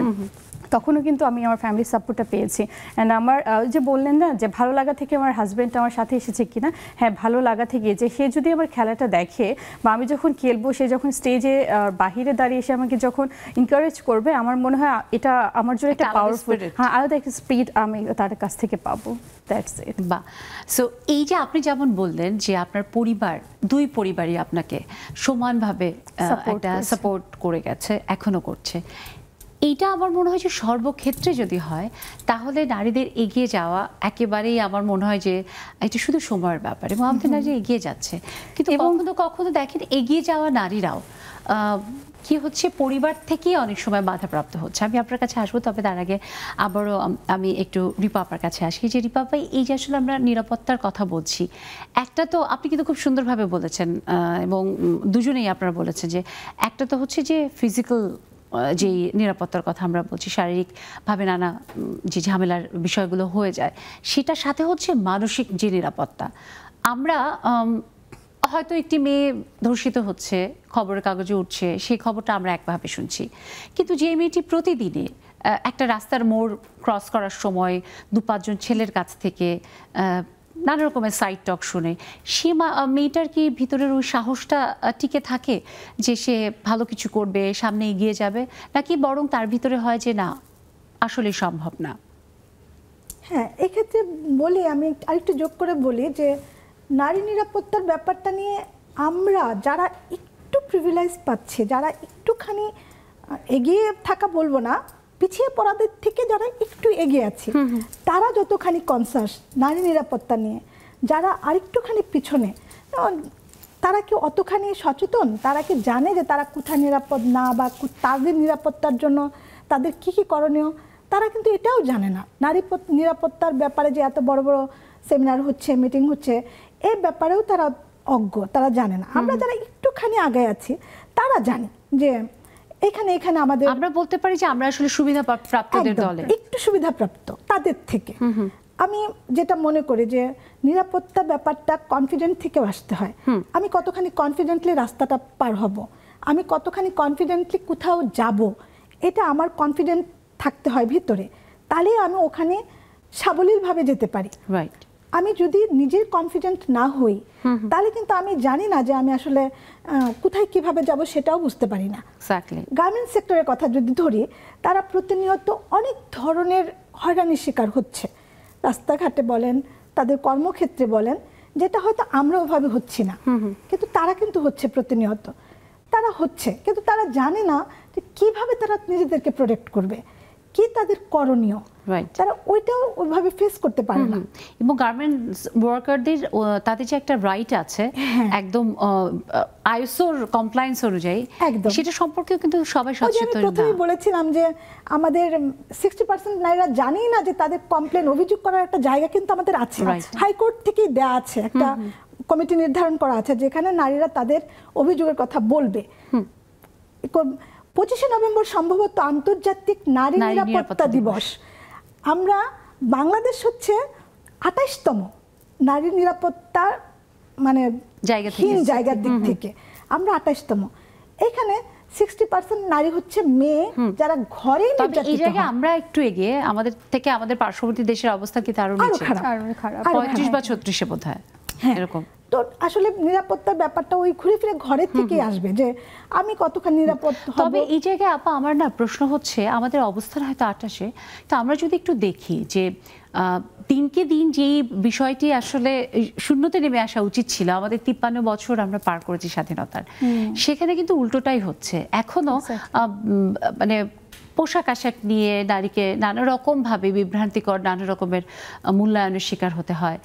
তখনও কিন্তু আমি আমার ফ্যামিলির সাপোর্টটা পেয়েছি। অ্যান্ড আমার যে বললেন না যে ভালো লাগা থেকে আমার হাজব্যান্ড আমার সাথে এসেছে কিনা, হ্যাঁ ভালো লাগা থেকে যে সে যদি আমার খেলাটা দেখে বা আমি যখন খেলবো, সে যখন স্টেজে বাহিরে দাঁড়িয়ে এসে আমাকে যখন এনকারেজ করবে, আমার মনে হয় এটা আমার জন্য একটা পাওয়ারফুল, হ্যাঁ আলাদা একটা স্পিড আমি তার কাছ থেকে পাবো। That's it. বাহ। সো এই যে আপনি যেমন বললেন যে আপনার পরিবার, দুই পরিবারই আপনাকে সমানভাবে একটা সাপোর্ট করে গেছে, এখনো করছে, এইটা আমার মনে হয় যে সর্বক্ষেত্রে যদি হয় তাহলে নারীদের এগিয়ে যাওয়া একেবারেই আমার মনে হয় যে এটা শুধু সময়ের ব্যাপার, এবং আমাদের নারী এগিয়ে যাচ্ছে। কিন্তু কখনো কখনো দেখেন এগিয়ে যাওয়া নারীরাও কি হচ্ছে, পরিবার থেকেই অনেক সময় বাধাপ্রাপ্ত হচ্ছে। আমি আপনার কাছে আসবো, তবে তার আগে আবারও আমি একটু রিপা আপার কাছে আসি। যে রিপা আপা, এই যে আসলে আমরা নিরাপত্তার কথা বলছি, একটা তো আপনি কিন্তু খুব সুন্দরভাবে বলেছেন এবং দুজনেই আপনারা বলেছেন যে একটা তো হচ্ছে যে ফিজিক্যাল যে নিরাপত্তার কথা আমরা বলছি, শারীরিকভাবে নানা যে ঝামেলার বিষয়গুলো হয়ে যায়, সেটার সাথে হচ্ছে মানসিক যে নিরাপত্তা। আমরা হয়তো একটি মেয়ে ধর্ষিত হচ্ছে, খবরের কাগজে উঠছে, সেই খবরটা আমরা একভাবে শুনছি, কিন্তু যে মেয়েটি প্রতিদিনে একটা রাস্তার মোড় ক্রস করার সময় 2-5 জন ছেলের কাছ থেকে নানা রকমের সাইড টক শুনে, সে মেয়েটার কি ভিতরের ওই সাহসটা টিকে থাকে যে সে ভালো কিছু করবে, সামনে এগিয়ে যাবে, নাকি বরং তার ভিতরে হয় যে না আসলে সম্ভব না? হ্যাঁ, এক্ষেত্রে বলি, আমি আরেকটু যোগ করে বলি যে নারী নিরাপত্তার ব্যাপারটা নিয়ে আমরা যারা একটু প্রিভিলেজ পাচ্ছে, যারা একটুখানি এগিয়ে থাকা বলবো না, পিছিয়ে পড়াদের থেকে যারা একটু এগিয়ে আছে, তারা যতখানি কনসাস নারী নিরাপত্তা নিয়ে, যারা আরেকটুখানি পিছনে, তারা কি অতখানি সচেতন? তারা কি জানে যে তারা কোথায় নিরাপদ না, বা তাদের নিরাপত্তার জন্য তাদের কি কি করণীয়? তারা কিন্তু এটাও জানে না। নারী নিরাপত্তার ব্যাপারে যে এত বড় বড় সেমিনার হচ্ছে, মিটিং হচ্ছে, এই ব্যাপারেও তারা অজ্ঞ, তারা জানে না। আমরা যারা একটুখানি আগে আছি তারা জানি যে এখানে এখানে আমাদের, আমরা বলতে পারি যে আমরা আসলে সুবিধা প্রাপ্তদের দলে, একটু সুবিধাপ্রাপ্ত তাদের থেকে। আমি যেটা মনে করি যে নিরাপত্তা ব্যাপারটা কনফিডেন্ট থেকেও আসতে হয়। আমি কতখানি কনফিডেন্টলি রাস্তাটা পার হব, আমি কতখানি কনফিডেন্টলি কোথাও যাব, এটা আমার কনফিডেন্ট থাকতে হয় ভিতরে, তাহলে আমি ওখানে সাবলীলভাবে যেতে পারি। রাইট। আমি যদি নিজের কনফিডেন্ট না হই, তাহলে কিন্তু আমি জানি না যে আমি আসলে কোথায় কিভাবে যাব, সেটাও বুঝতে পারি না। গার্মেন্টস সেক্টরের কথা যদি ধরি, তারা প্রতিনিয়ত অনেক ধরনের হয়রানির শিকার হচ্ছে, রাস্তাঘাটে বলেন, তাদের কর্মক্ষেত্রে বলেন, যেটা হয়তো আমরা ওভাবে হচ্ছি না, কিন্তু তারা কিন্তু হচ্ছে প্রতিনিয়ত। তারা হচ্ছে, কিন্তু তারা জানে না যে কিভাবে তারা নিজেদেরকে প্রোটেক্ট করবে, কি তাদের করণীয়, তারা ওইটাও ওইভাবে ফেস করতে পারে না। এবং গার্মেন্টস ওয়ার্কারদের তাদের যে একটা রাইট আছে একদম আইএসওর কমপ্লায়েন্স অনুযায়ী, সেটা সম্পর্কেও কিন্তু সবাই সচেতন না। প্রথমেই বলেছিলাম যে আমাদের 60% নারীরা জানেই না যে তাদের কমপ্লেন, অভিযোগ করার একটা জায়গা কিন্তু আমাদের আছে, হাইকোর্ট থেকেই দেয়া আছে, একটা কমিটি নির্ধারণ করা আছে যেখানে নারীরা তাদের অভিযোগের কথা বলবে। 25শে নভেম্বর সম্ভবত আন্তর্জাতিক নারী নিরাপত্তা দিবস। আমরা বাংলাদেশ হচ্ছে 28তম নারী নিরাপত্তা মানে জায়গার দিক থেকে, আমরা 28তম। এখানে 60% নারী হচ্ছে মেয়ে, যারা ঘরে নির্যাতিত হয়। এই জায়গায় আমরা একটু এগিয়ে, আমাদের থেকে আমাদের পার্শ্ববর্তী দেশের অবস্থা কি তারও নিচে, 35 বা 36 এ বোধহয় এরকম। তো আসলে নিরাপত্তার ব্যাপারটা ওই ঘুরে ফিরে ঘরের থেকেই আসবে, যে আমি কতখানি নিরাপদ হব। তবে এই জায়গায় আপা আমার না প্রশ্ন হচ্ছে, আমাদের অবস্থান হয়তো 28-এ, তো আমরা যদি একটু দেখি যে দিনকে দিন যে বিষয়টি আসলে শূন্যতে নেমে আসা উচিত ছিল, আমাদের 53 বছর আমরা পার করেছি স্বাধীনতার, সেখানে কিন্তু উল্টোটাই হচ্ছে। এখনো মানে পোশাক আশাক নিয়ে নারীকে নানা রকমভাবে বিভ্রান্তিকর নানা রকমের মূল্যায়নের শিকার হতে হয়।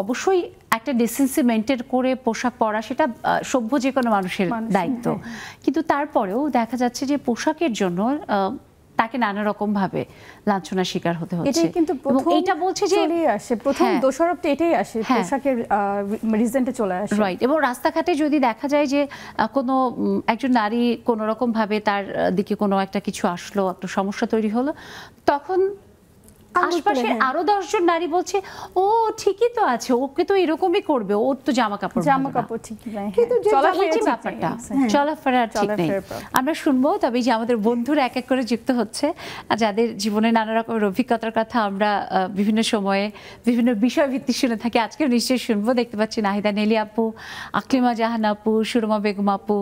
অবশ্যই একটা ডিসেন্সি মেনটেন করে পোশাক পরা সেটা সভ্য যে কোনো মানুষের দায়িত্ব, কিন্তু তারপরেও দেখা যাচ্ছে যে পোশাকের জন্য তাকে নানা রকম ভাবে লাঞ্ছনার শিকার হতে হচ্ছে। এটাই কিন্তু এটা বলছে যে প্রথম দোষারোপটা এটাই আসে, পোশাকের রিজেন্টে চলে আসে। রাইট। এবং রাস্তাঘাটে যদি দেখা যায় যে কোনো একজন নারী কোনো রকম ভাবে তার দিকে কোনো একটা কিছু আসলো, একটা সমস্যা তৈরি হলো, তখন আশপাশে আরো 10 জন নারী বলছে ও ঠিকই তো আছে, ওকে তো এরকমই করবে, ওর তো জামা কাপড় ঠিকই নাই, কিন্তু ব্যাপারটা চলাফেরা ঠিক নেই। আমরা শুনবো, তবে যে আমাদের বন্ধুরা এক এক করে যুক্ত হচ্ছে, যাদের জীবনে নানা রকমের অভিজ্ঞতার কথা আমরা বিভিন্ন সময়ে বিভিন্ন বিষয় ভিত্তিক শুনে থাকি। আজকে নিশ্চয়ই শুনবো। দেখতে পাচ্ছি নাহিদা নেলি আপু, আকলিমা জাহান আপু, সুরমা বেগম আপু,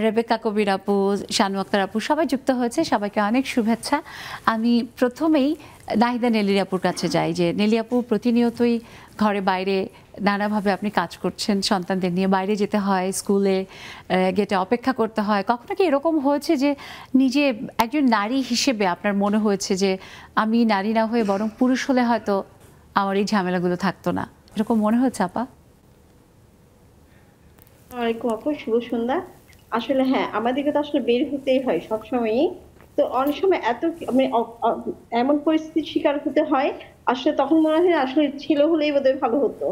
রেবেকা কবির আপু, শানু আক্তার আপু সবাই যুক্ত হয়েছে। সবাইকে অনেক শুভেচ্ছা। আমি প্রথমেই নাহিদা নেলি আপুর কাছে যাই, যে নেলি আপু প্রতিনিয়তই ঘরে বাইরে নানাভাবে আপনি কাজ করছেন, সন্তানদের নিয়ে বাইরে যেতে হয়, স্কুলে গেটে অপেক্ষা করতে হয়। কখনো কি এরকম হয়েছে যে নিজে একজন নারী হিসেবে আপনার মনে হয়েছে যে আমি নারী না হয়ে বরং পুরুষ হলে হয়তো আমার এই ঝামেলাগুলো থাকতো না, এরকম মনে হয়েছে আপা? ওয়ালাইকুম আপু, শুভ সন্ধ্যা। আসলে হ্যাঁ, আমাদেরকে তো আসলে বের হতেই হয় সবসময়ই। তো অনেক সময় এমন পরিস্থিতির শিকার হতে হয়, আসলে তখন মনে হয় আসলে ছেলে হলেই বোধহয় ভালো হতো।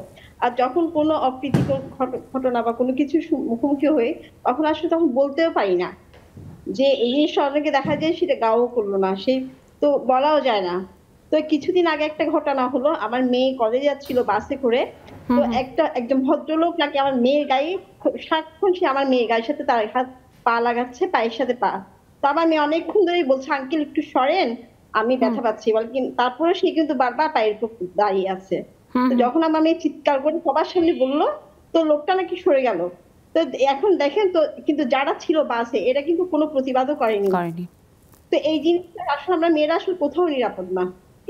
আর যখন কোনো অপ্রীতিকর ঘটনা বা কোনো কিছু মুখোমুখি হয়ে, তখন আসলে তখন বলতেও পারি না যে এই জিনিসটা অনেকে দেখা যায় সেটা গাও করলো না, সেই তো বলাও যায় না। তো কিছুদিন আগে একটা ঘটনা হলো, আমার মেয়ে কলেজে যাচ্ছিল বাসে করে, তো একজন ভদ্রলোক নাকি আমার মেয়ের গায়ে সারাক্ষণ সে আমার মেয়ের গায়ের সাথে তার হাত পা লাগাচ্ছে, পায়ের সাথে পা। তো আমার মেয়ে অনেকক্ষণ ধরেই বলছে আঙ্কেল একটু সরেন, আমি ব্যথা পাচ্ছি বল, তারপরে সে কিন্তু বারবার পায়ের উপর দাঁড়িয়ে আছে। তো যখন আমার মেয়ে চিৎকার করে সবার সামনে বললো, তো লোকটা নাকি সরে গেল। তো এখন দেখেন তো, কিন্তু যারা ছিল বাসে এরা কিন্তু কোনো প্রতিবাদও করেনি। তো এই জিনিসটা আসলে আমরা মেয়েরা আসলে কোথাও নিরাপদ না,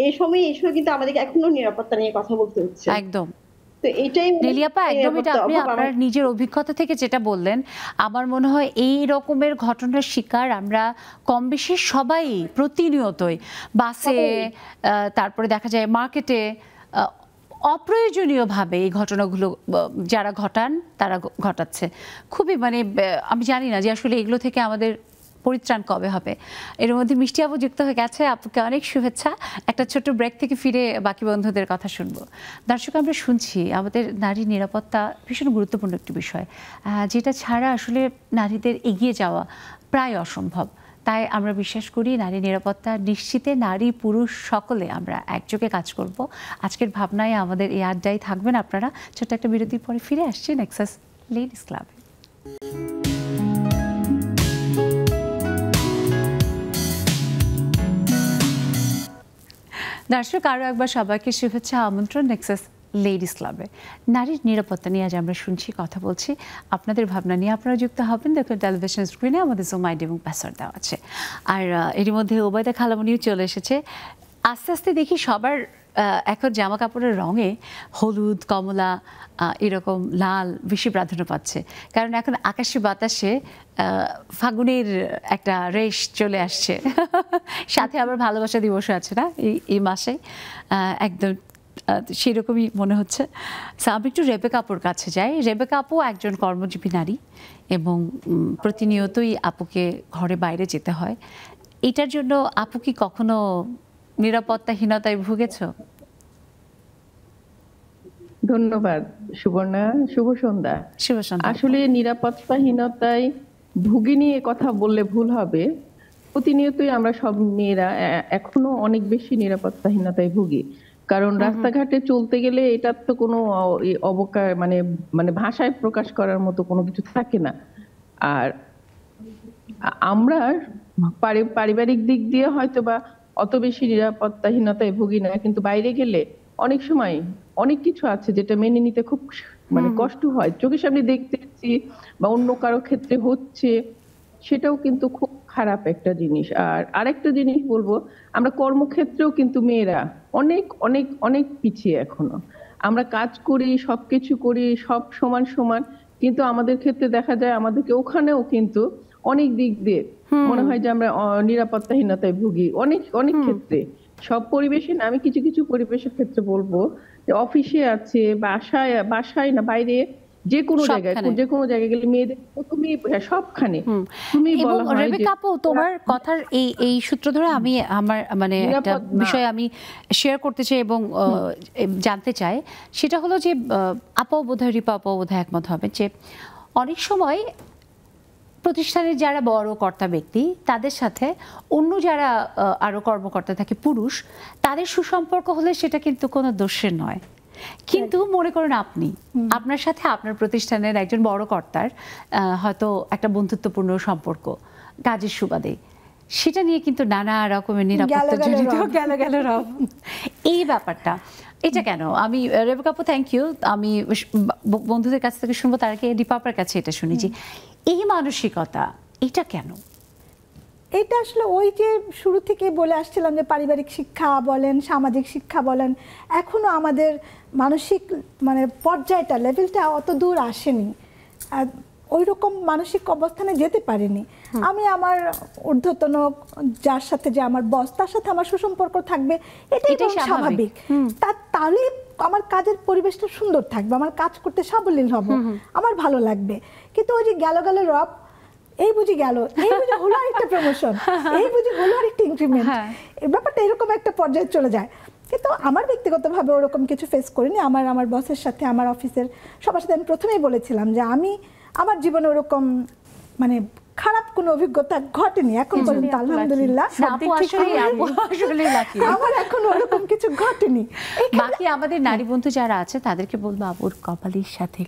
এই সময় এসে কিন্তু আমাদেরকে এখনো নিরাপত্তা নিয়ে কথা বলতে হচ্ছে। একদম। তো এইটাই নেলি আপা, একদম এটা আপনি আপনার নিজের অভিজ্ঞতা থেকে যেটা বললেন, আমার মনে হয় এই রকমের ঘটনার শিকার আমরা কম বেশি সবাই প্রতিনিয়তই, বাসে, তারপরে দেখা যায় মার্কেটে, অপ্রয়োজনীয়ভাবে এই ঘটনাগুলো যারা ঘটান তারা ঘটাচ্ছে। খুবই মানে আমি জানি না যে আসলে এগুলো থেকে আমাদের পরিত্রাণ কবে হবে। এর মধ্যে মিষ্টি আপু যুক্ত হয়ে গেছে, আপুকে অনেক শুভেচ্ছা। একটা ছোট্ট ব্রেক থেকে ফিরে বাকি বন্ধুদের কথা শুনবো। দর্শক, আমরা শুনছি আমাদের নারী নিরাপত্তা ভীষণ গুরুত্বপূর্ণ একটি বিষয়, যেটা ছাড়া আসলে নারীদের এগিয়ে যাওয়া প্রায় অসম্ভব। তাই আমরা বিশ্বাস করি নারী নিরাপত্তা নিশ্চিতে নারী পুরুষ সকলে আমরা একযোগে কাজ করব। আজকের ভাবনায় আমাদের এই আড্ডায় থাকবেন আপনারা। ছোট্ট একটা বিরতির পরে ফিরে আসছি নেক্সাস লেডিস ক্লাবে। দর্শক, আরও একবার সবাইকে শুভেচ্ছা, আমন্ত্রণ নেক্সাস লেডিস ক্লাবে। নারীর নিরাপত্তা নিয়ে আজ আমরা শুনছি, কথা বলছি। আপনাদের ভাবনা নিয়ে আপনারা যুক্ত হবেন। দেখুন টেলিভিশন স্ক্রিনে আমাদের জুম আইডি এবং পাসওয়ার্ড দেওয়া আছে। আর এর মধ্যে ওবায়দা খালামণিও চলে এসেছে। আস্তে আস্তে দেখি সবার এখন জামা কাপড়ের রঙে হলুদ, কমলা, এরকম লাল বেশি প্রাধান্য পাচ্ছে। কারণ এখন আকাশে বাতাসে ফাগুনের একটা রেশ চলে আসছে। সাথে আবার ভালোবাসা দিবস আছে না এই মাসে, একদম সেরকমই মনে হচ্ছে। আমি একটু রেবেকা আপুর কাছে যাই। রেবেকা আপু একজন কর্মজীবী নারী এবং প্রতিনিয়তই আপুকে ঘরে বাইরে যেতে হয়। এটার জন্য আপু কি কখনো নিরাপত্তাহীনতায় ভুগেছ? ধন্যবাদ সুবর্ণা, শুভ সন্ধ্যা। শুভ সন্ধ্যা। আসলে নিরাপত্তাহীনতায় ভুগিনি এ কথা বললে ভুল হবে। প্রতিনিয়তই আমরা সব মেয়েরা এখনো অনেক বেশি নিরাপত্তাহীনতায় ভুগি। কারণ রাস্তাঘাটে চলতে গেলে এটার তো কোনো অবকাশ মানে ভাষায় প্রকাশ করার মতো কোনো কিছু থাকে না। আর আমরা পারিবারিক দিক দিয়ে হয়তো বা অত বেশি নিরাপত্তাহীনতায় ভুগি না, কিন্তু বাইরে গেলে অনেক সময় অনেক কিছু আছে যেটা মেনে নিতে খুব কষ্ট হয়। চোখের সামনে দেখতেছি বা অন্য কারো ক্ষেত্রে হচ্ছে, সেটাও কিন্তু খুব খারাপ একটা জিনিস। আর আরেকটা জিনিস বলবো, আমরা কর্মক্ষেত্রেও কিন্তু মেয়েরা অনেক অনেক অনেক পিছিয়ে এখনো। আমরা কাজ করি, সবকিছু করি, সব সমান সমান, কিন্তু আমাদের ক্ষেত্রে দেখা যায় আমাদেরকে ওখানেও কিন্তু অনেক দিক দিয়ে মনে হয় যে আমরা নিরাপত্তাহীনতায় ভুগি অনেক অনেক ক্ষেত্রে। সব পরিবেশে না, আমি কিছু কিছু পরিবেশের ক্ষেত্রে বলবো যে অফিসে আছে, বাসায় না, বাইরে যে কোনো জায়গায় গেলে মেয়েদের প্রথমেই সবখানে তুমি বলা হয়। রেবেকা আপু, তোমার কথার এই সূত্র ধরে আমি আমার মানে একটা বিষয় আমি শেয়ার করতে চাই এবং জানতে চাই। সেটা হলো যে আপাও বোধহয়, রিপা আপাও বোধহয় একমত হবে যে অনেক সময় প্রতিষ্ঠানের যারা বড় কর্তা ব্যক্তি তাদের সাথে অন্য যারা আরো কর্মকর্তা থাকে পুরুষ, তাদের সুসম্পর্ক হলে সেটা কিন্তু কোনো দোষের নয়। কিন্তু মনে করেন আপনার সাথে আপনার প্রতিষ্ঠানের একজন বড় কর্তার হয়তো একটা বন্ধুত্বপূর্ণ সম্পর্ক কাজের সুবাদে, সেটা নিয়ে কিন্তু নানা রকমের নিরাপত্তা জড়িত গেল রব। এই ব্যাপারটা, এটা কেন? আমি রেবেকা আপু, থ্যাংক ইউ। আমি বন্ধুদের কাছ থেকে শুনবো, তার আগে দীপাপার কাছে এটা শুনি যে এই মানসিকতা এটা কেন? এটা আসলে ওই যে শুরু থেকে বলে আসছিলাম যে পারিবারিক শিক্ষা বলেন, সামাজিক শিক্ষা বলেন, এখনো আমাদের মানসিক মানে পর্যায়টা, লেভেলটা অত দূর আসেনি, ওই রকম মানসিক অবস্থানে যেতে পারিনি। আমি আমার ঊর্ধ্বতন যার সাথে, যে আমার বস, তার সাথে আমার সুসম্পর্ক থাকবে, এটাই স্বাভাবিক। তাহলে আমার কাজের পরিবেশটা সুন্দর থাকবে, আমার কাজ করতে সাবলীল হব, আমার ভালো লাগবে। কিন্তু ওই যে গেল রব, এই বুঝি গেল, এই বুঝি হলো আরেকটা প্রমোশন, এই বুঝি হলো আরেকটা ইনক্রিমেন্ট, এই ব্যাপারটা এরকম একটা পর্যায়ে চলে যায়। কিন্তু আমার ব্যক্তিগতভাবে ওরকম কিছু ফেস করিনি। আমার বসের সাথে, আমার অফিসের সবার সাথে আমি প্রথমেই বলেছিলাম যে আমার জীবনে ওরকম মানে খারাপ কোনো অভিজ্ঞতা ঘটেনি এখন পর্যন্ত, আলহামদুলিল্লাহ। আমার এখন ওরকম কিছু ঘটেনি। বাকি আমাদের নারী বন্ধু যারা আছে তাদেরকে বলবো আপুর কপালের সাথে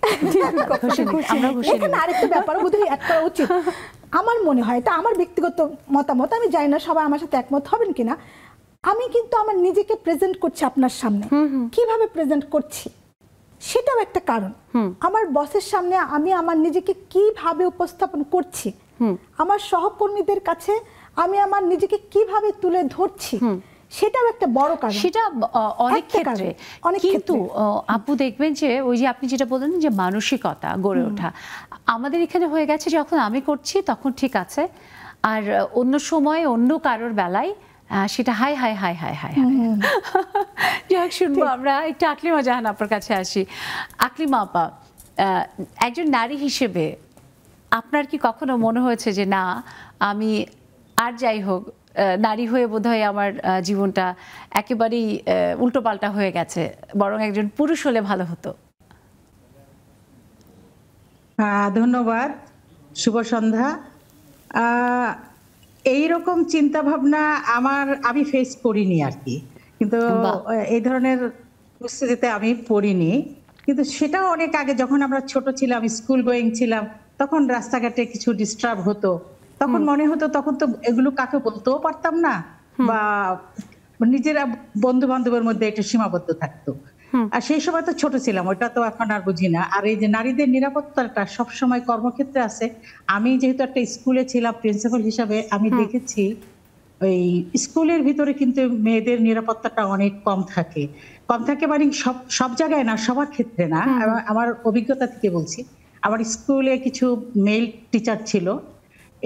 এখানে আরেকটা ব্যাপার বোধহয় অ্যাড করা উচিত। আমার মনে হয়, এটা আমার ব্যক্তিগত মতামত, আমি জানি না সবাই আমার সাথে একমত হবেন কিনা, আমি কিন্তু আমার নিজেকে প্রেজেন্ট করছি আপনার সামনে, কিভাবে প্রেজেন্ট করছি সেটাও একটা কারণ। আমার বসের সামনে আমি আমার নিজেকে কিভাবে উপস্থাপন করছি, আমার সহকর্মীদের কাছে আমি আমার নিজেকে কিভাবে তুলে ধরছি, সেটাও একটা বড় কারণ। সেটা অনেক ক্ষেত্রে, কিন্তু আপু দেখবেন যে ওই যে আপনি যেটা বললেন যে মানসিকতা গড়ে ওঠা, আমাদের এখানে হয়ে গেছে যখন আমি করছি তখন ঠিক আছে, আর অন্য সময় অন্য কারোর বেলায় সেটা high high high high high high. যাই হোক, শুনবো আমরা একটু আকলিমা জাহান আপনার কাছে আসি। আকলিমা আপা, একজন নারী হিসেবে আপনার কি কখনো মনে হয়েছে যে না, আমি আর যাই হোক নারী হয়ে বোধহয় আমার জীবনটা একেবারেই উল্টোপাল্টা হয়ে গেছে, বরং একজন পুরুষ হলে ভালো হতো? ধন্যবাদ, শুভ সন্ধ্যা। এইরকম চিন্তা ভাবনা আমি ফেস করিনি আর কি, কিন্তু এই ধরনের পরিস্থিতিতে আমি পড়িনি। কিন্তু সেটাও অনেক আগে, যখন আমরা ছোট ছিলাম, স্কুল গোয়িং ছিলাম, তখন রাস্তাঘাটে কিছু ডিস্টার্ব হতো, তখন মনে হতো, তখন তো এগুলো কাকে বলতেও পারতাম না, বা নিজেরা বন্ধু বান্ধবের মধ্যে একটু সীমাবদ্ধ থাকতো। আর সেই সময় তো ছোট ছিলাম, ওটা তো এখন আর বুঝি না। আর এই যে নারীদের নিরাপত্তাটা সবসময় কর্মক্ষেত্রে আছে। আমি যেহেতু একটা স্কুলে ছিলাম প্রিন্সিপাল হিসাবে, আমি দেখেছি ওই স্কুলের ভিতরে কিন্তু মেয়েদের নিরাপত্তাটা অনেক কম থাকে মানে সব জায়গায় না, সবার ক্ষেত্রে না। আমার অভিজ্ঞতা থেকে বলছি, আমার স্কুলে কিছু মেল টিচার ছিল,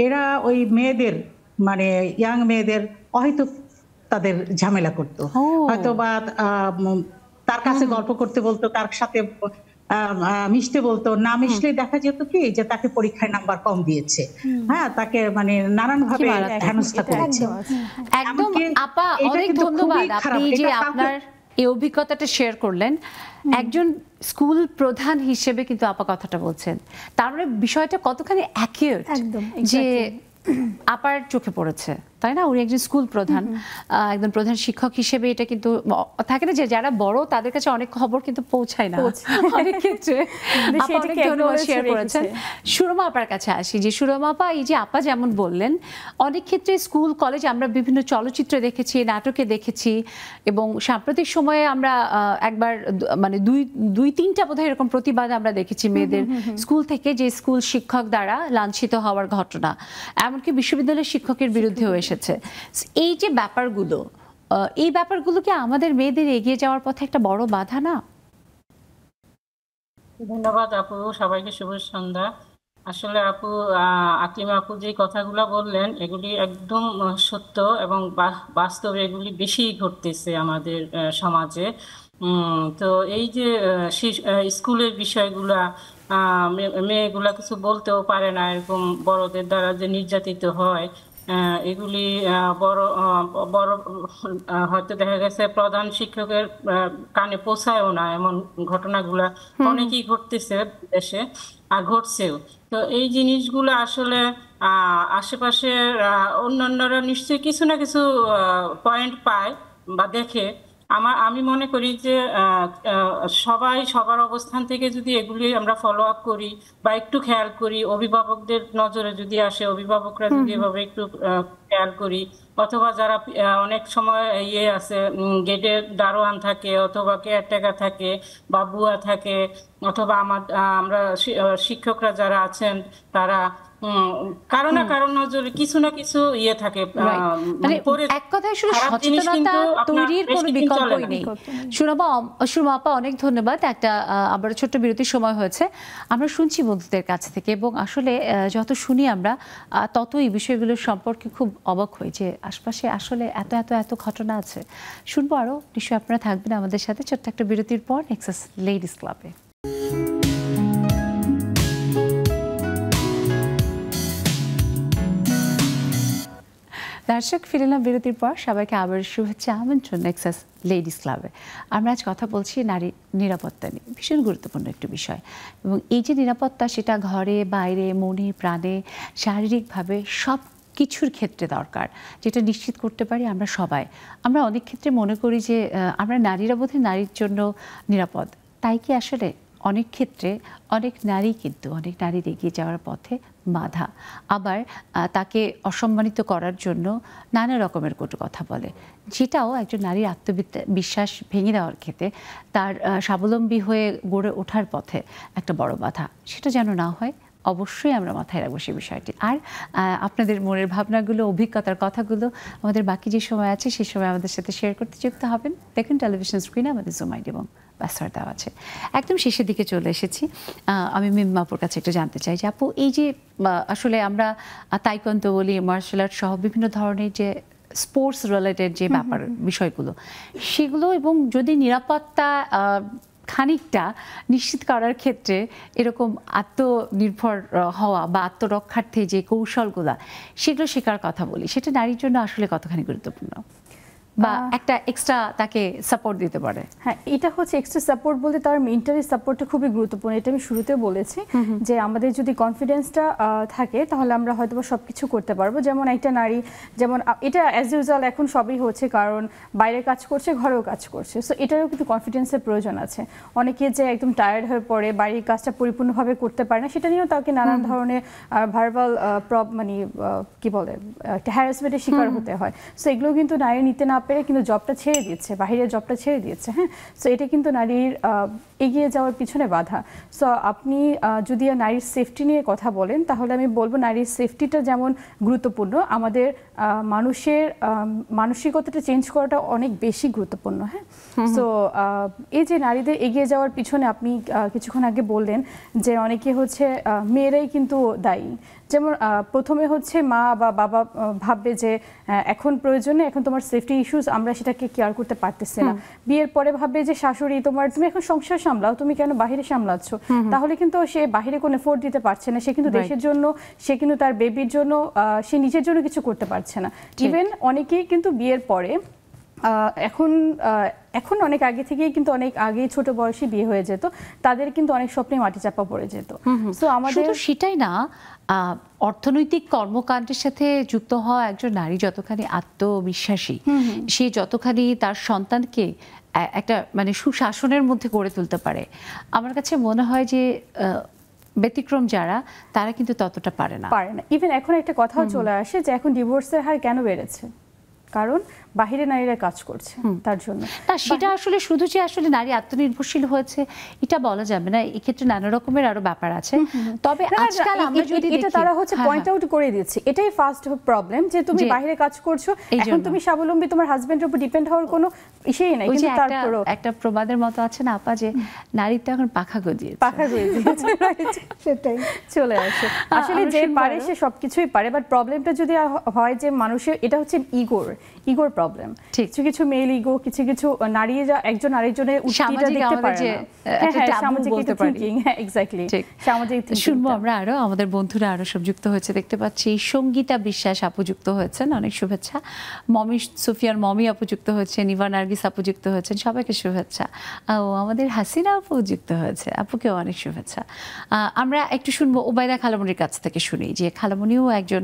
এরা ওই মেয়েদের, মানে ইয়াং মেয়েদের হয়তো তাদের ঝামেলা করতো, হয়তো বা তার কাছে গল্প করতে বলতো, তার সাথে মিশতে বলতো, না মিশলে দেখা যেত কি যে তাকে পরীক্ষায় নাম্বার কম দিয়েছে, হ্যাঁ, তাকে মানে নানান ভাবে হেনস্থা করেছে। একদম আপা, অনেক ধন্যবাদ আপনি যে আপনার এই অভিজ্ঞতাটা শেয়ার করলেন। একজন স্কুল প্রধান হিসেবে কিন্তু আপা কথাটা বলছেন, তার মানে বিষয়টা কতখানি অ্যাকিউরেট যে আপার চোখে পড়েছে, তাই না? উনি একজন স্কুল প্রধান, একজন প্রধান শিক্ষক হিসেবে এটা কিন্তু থাকে না যে যারা বড় তাদের কাছে অনেক খবর কিন্তু পৌঁছায় না অনেক ক্ষেত্রে। অনেক ধন্যবাদ শেয়ার করেছেন। সুরমা আপার কাছে আসি, যে সুরমা আপা, এই যে আপা যেমন বললেন, অনেক ক্ষেত্রে স্কুল কলেজে আমরা বিভিন্ন চলচ্চিত্রে দেখেছি, নাটকে দেখেছি, এবং সাম্প্রতিক সময়ে আমরা একবার মানে দুই তিনটা বোধহয় এরকম প্রতিবাদ আমরা দেখেছি মেয়েদের স্কুল থেকে, যে স্কুল শিক্ষক দ্বারা লাঞ্ছিত হওয়ার ঘটনা, এমনকি বিশ্ববিদ্যালয়ের শিক্ষকের বিরুদ্ধেও এসেছে। এই যে ব্যাপারগুলো, এই ব্যাপারগুলো কি আমাদের মেয়েদের এগিয়ে যাওয়ার পথে একটা বড় বাধা না? ধন্যবাদ আপু, সবাইকে শুভ সন্ধ্যা। আসলে আপু, আকলিমা আপু যে কথাগুলো বললেন, এগুলি একদম সত্য এবং বাস্তবে এগুলি বেশি ঘটতেছে আমাদের সমাজে। তো এই যে স্কুলের বিষয়গুলা, মেয়েগুলা কিছু বলতেও পারে না, এরকম বড়দের দ্বারা যে নির্যাতিত হয়, এগুলি বড় বড় হয়তো দেখা গেছে প্রধান শিক্ষকের কানে পৌঁছায়ও না, এমন ঘটনাগুলা অনেকই ঘটতেছে দেশে আর ঘটছেও। তো এই জিনিসগুলো আসলে আশেপাশে অন্যান্যরা নিশ্চয়ই কিছু না কিছু পয়েন্ট পায় বা দেখে। আমি মনে করি যে সবাই সবার অবস্থান থেকে যদি এগুলি আমরা ফলো আপ করি বা একটু খেয়াল করি, অভিভাবকদের নজরে যদি আসে, অভিভাবকরা যদি এভাবে একটু খেয়াল করি, অথবা যারা অনেক সময় আছে, গেটে দারোয়ান থাকে, অথবা কেয়ারটেকার থাকে, বা বুয়া থাকে, অথবা আমরা শিক্ষকরা যারা আছেন, তারা কারো না কারো নজরে কিছু না কিছু থাকে। এক কথায় শুধু সচেতনতা তৈরির কোনো বিকল্পই নেই। সুরমা আপা, অনেক ধন্যবাদ। একটা আবার ছোট্ট বিরতির সময় হয়েছে, আমরা শুনছি বন্ধুদের কাছ থেকে, এবং আসলে যত শুনি আমরা তত এই বিষয়গুলো সম্পর্কে খুব অবাক হই যে আশপাশে আসলে এত এত এত ঘটনা আছে। শুনবো আরো, নিশ্চয়ই আপনারা থাকবেন আমাদের সাথে ছোট্ট একটা বিরতির পর নেক্সাস লেডিস ক্লাবে। দর্শক, ফিরলাম বিরতির পর। সবাইকে আবার শুভেচ্ছা, আমন্ত্রণ নেক্সাস লেডিস ক্লাবে। আমরা আজ কথা বলছি নারী নিরাপত্তা নিয়ে, ভীষণ গুরুত্বপূর্ণ একটি বিষয়। এবং এই যে নিরাপত্তা, সেটা ঘরে বাইরে, মনে প্রাণে, শারীরিকভাবে সব কিছুর ক্ষেত্রে দরকার, যেটা নিশ্চিত করতে পারি আমরা সবাই। আমরা অনেক ক্ষেত্রে মনে করি যে আমরা নারীরা বোধহয় নারীর জন্য নিরাপদ, তাই কি আসলে? অনেক ক্ষেত্রে অনেক নারী কিন্তু অনেক নারীর এগিয়ে যাওয়ার পথে বাধা, আবার তাকে অসম্মানিত করার জন্য নানা রকমের কটু কথা বলে, যেটাও একজন নারীর আত্মবিশ্বাস ভেঙে দেওয়ার ক্ষেত্রে, তার স্বাবলম্বী হয়ে গড়ে ওঠার পথে একটা বড় বাধা। সেটা যেন না হয়, অবশ্যই আমরা মাথায় রাখবো সেই বিষয়টি। আর আপনাদের মনের ভাবনাগুলো, অভিজ্ঞতার কথাগুলো আমাদের বাকি যে সময় আছে সেই সময় আমাদের সাথে শেয়ার করতে যুক্ত হবেন। দেখুন টেলিভিশন স্ক্রিনে আমাদের জুম আইডি এবং পাসওয়ার্ড দেওয়া আছে। একদম শেষের দিকে চলে এসেছি। আমি মিম্মা আপুর কাছে একটু জানতে চাই যে আপু, এই যে আসলে আমরা তাইকোয়ান্দো বলি, মার্শাল আর্ট সহ বিভিন্ন ধরনের যে স্পোর্টস রিলেটেড যে ব্যাপার বিষয়গুলো সেগুলো, এবং যদি নিরাপত্তা খানিকটা নিশ্চিত করার ক্ষেত্রে এরকম আত্মনির্ভর হওয়া বা আত্মরক্ষার্থে যে কৌশলগুলা সেগুলো শেখার কথা বলি, সেটা নারীর জন্য আসলে কতখানি গুরুত্বপূর্ণ বা একটা এক্সট্রা তাকে সাপোর্ট দিতে পারে? হ্যাঁ, এটা হচ্ছে এক্সট্রা সাপোর্ট বলতে তার মেন্টালি সাপোর্টটা খুবই গুরুত্বপূর্ণ। এটা আমি শুরুতেও বলেছি যে আমাদের যদি কনফিডেন্সটা থাকে তাহলে আমরা হয়তো সবকিছু করতে পারবো। যেমন একটা নারী, যেমন এটা অ্যাজ ইউজুয়াল এখন সবই হচ্ছে, কারণ বাইরে কাজ করছে, ঘরেও কাজ করছে, সো এটারও কিন্তু কনফিডেন্সের প্রয়োজন আছে। অনেকে যে একদম টায়ার্ড হয়ে পড়ে, বাড়ির কাজটা পরিপূর্ণভাবে করতে পারে না, সেটা নিয়েও তাকে নানান ধরনের ভার্বাল মানে কি বলে একটা হ্যারাসমেন্টের শিকার হতে হয়। সো এগুলো কিন্তু নারী নিতে না পেরে কিন্তু জবটা ছেড়ে দিচ্ছে, বাহিরের জবটা ছেড়ে দিচ্ছে। হ্যাঁ, সো এটা কিন্তু নারীর এগিয়ে যাওয়ার পিছনে বাধা। সো আপনি যদি নারীর সেফটি নিয়ে কথা বলেন তাহলে আমি বলবো নারীর সেফটিটা যেমন গুরুত্বপূর্ণ, আমাদের মানুষের মানসিকতাটা চেঞ্জ করাটা অনেক বেশি গুরুত্বপূর্ণ। হ্যাঁ, সো এই যে নারীদের এগিয়ে যাওয়ার পিছনে আপনি কিছুক্ষণ আগে বললেন যে অনেকে হচ্ছে মেয়েরাই কিন্তু দায়ী। যেমন প্রথমে হচ্ছে মা বা বাবা ভাববে যে এখন প্রয়োজনে, এখন তোমার সেফটি ইস্যুস, আমরা সেটাকে কেয়ার করতে পারতেছি না। বিয়ের পরে ভাববে যে শাশুড়ি তুমি এখন সংসার সামলাও, তুমি কেন বাহিরে সামলাচ্ছ? তাহলে কিন্তু সে বাহিরে কোনো এফোর্ট দিতে পারছে না, সে কিন্তু দেশের জন্য, সে কিন্তু তার বেবির জন্য, সে নিজের জন্য কিছু করতে পারছে না। ইভেন অনেকেই কিন্তু বিয়ের পরে এখন অনেক আগে থেকেই কিন্তু অনেক আগে ছোট বয়সে বিয়ে হয়ে যেত, তাদের কিন্তু অনেক স্বপ্নে মাটি চাপা পড়ে যেত। সো আমাদের শুধু সেটাই না, অর্থনৈতিক কর্মকাণ্ডের সাথে যুক্ত হওয়া একজন নারী যতখানি আত্মবিশ্বাসী, সে যতখানি তার সন্তানকে একটা মানে সুশাসনের মধ্যে গড়ে তুলতে পারে, আমার কাছে মনে হয় যে ব্যতিক্রম যারা, তারা কিন্তু ততটা পারে না। ইভেন এখন একটা কথাও চলে আসে যে এখন ডিভোর্সের হার কেন বেড়েছে, কারণ বাহিরে নারীরা কাজ করছে তার জন্য। না, সেটা আসলে শুধু যে আসলে নারী আত্মনির্ভরশীল হয়েছে এটা বলা যাবে না, এই ক্ষেত্রে নানা রকমের আরো ব্যাপার আছে। তবে আজকাল আমরা যদি এটা তারা হচ্ছে পয়েন্ট আউট করে দিচ্ছে, এটাই ফার্স্ট প্রবলেম যে তুমি বাহিরে কাজ করছো, এখন তুমি স্বাবলম্বী, তোমার হাজবেন্ডের উপর ডিপেন্ড হওয়ার কোনো ইসেই নাই। কিন্তু তারপরও একটা প্রবাদের মতো আছে না আপা, যে নারী তো এখন পাখা গজিয়েছে, সেটাই চলে আসে। আসলে যে পারে সে সবকিছুই পারে, বাট প্রবলেমটা যদি হয় যে মানুষের, এটা হচ্ছে ইগোর প্রবলেম। কিছু কিছু মেল ইগো, কিছু কিছু নারীরা একজন আরেকজনের উৎসাহটা দেখতে পারে না। সামাজিক থিংকিং, হ্যাঁ এক্স্যাক্টলি, সামাজিক থিংকিং। শুনবো আমরা আরো, আমাদের বন্ধুরা আরো সব যুক্ত হয়েছে দেখতে পাচ্ছি। সঙ্গীতা বিশ্বাস আপু যুক্ত হয়েছেন, অনেক শুভেচ্ছা। মমি সুফিয়ার মমি আপু যুক্ত হয়েছে, নিভা নার্গিস আপু যুক্ত হয়েছেন, সবাইকে শুভেচ্ছা। ও আমাদের হাসিনা আপু যুক্ত হয়েছে, আপুকেও অনেক শুভেচ্ছা। আমরা একটু শুনবো ওবায়দা খালামণির কাছ থেকে, শুনি যে খালামণিও একজন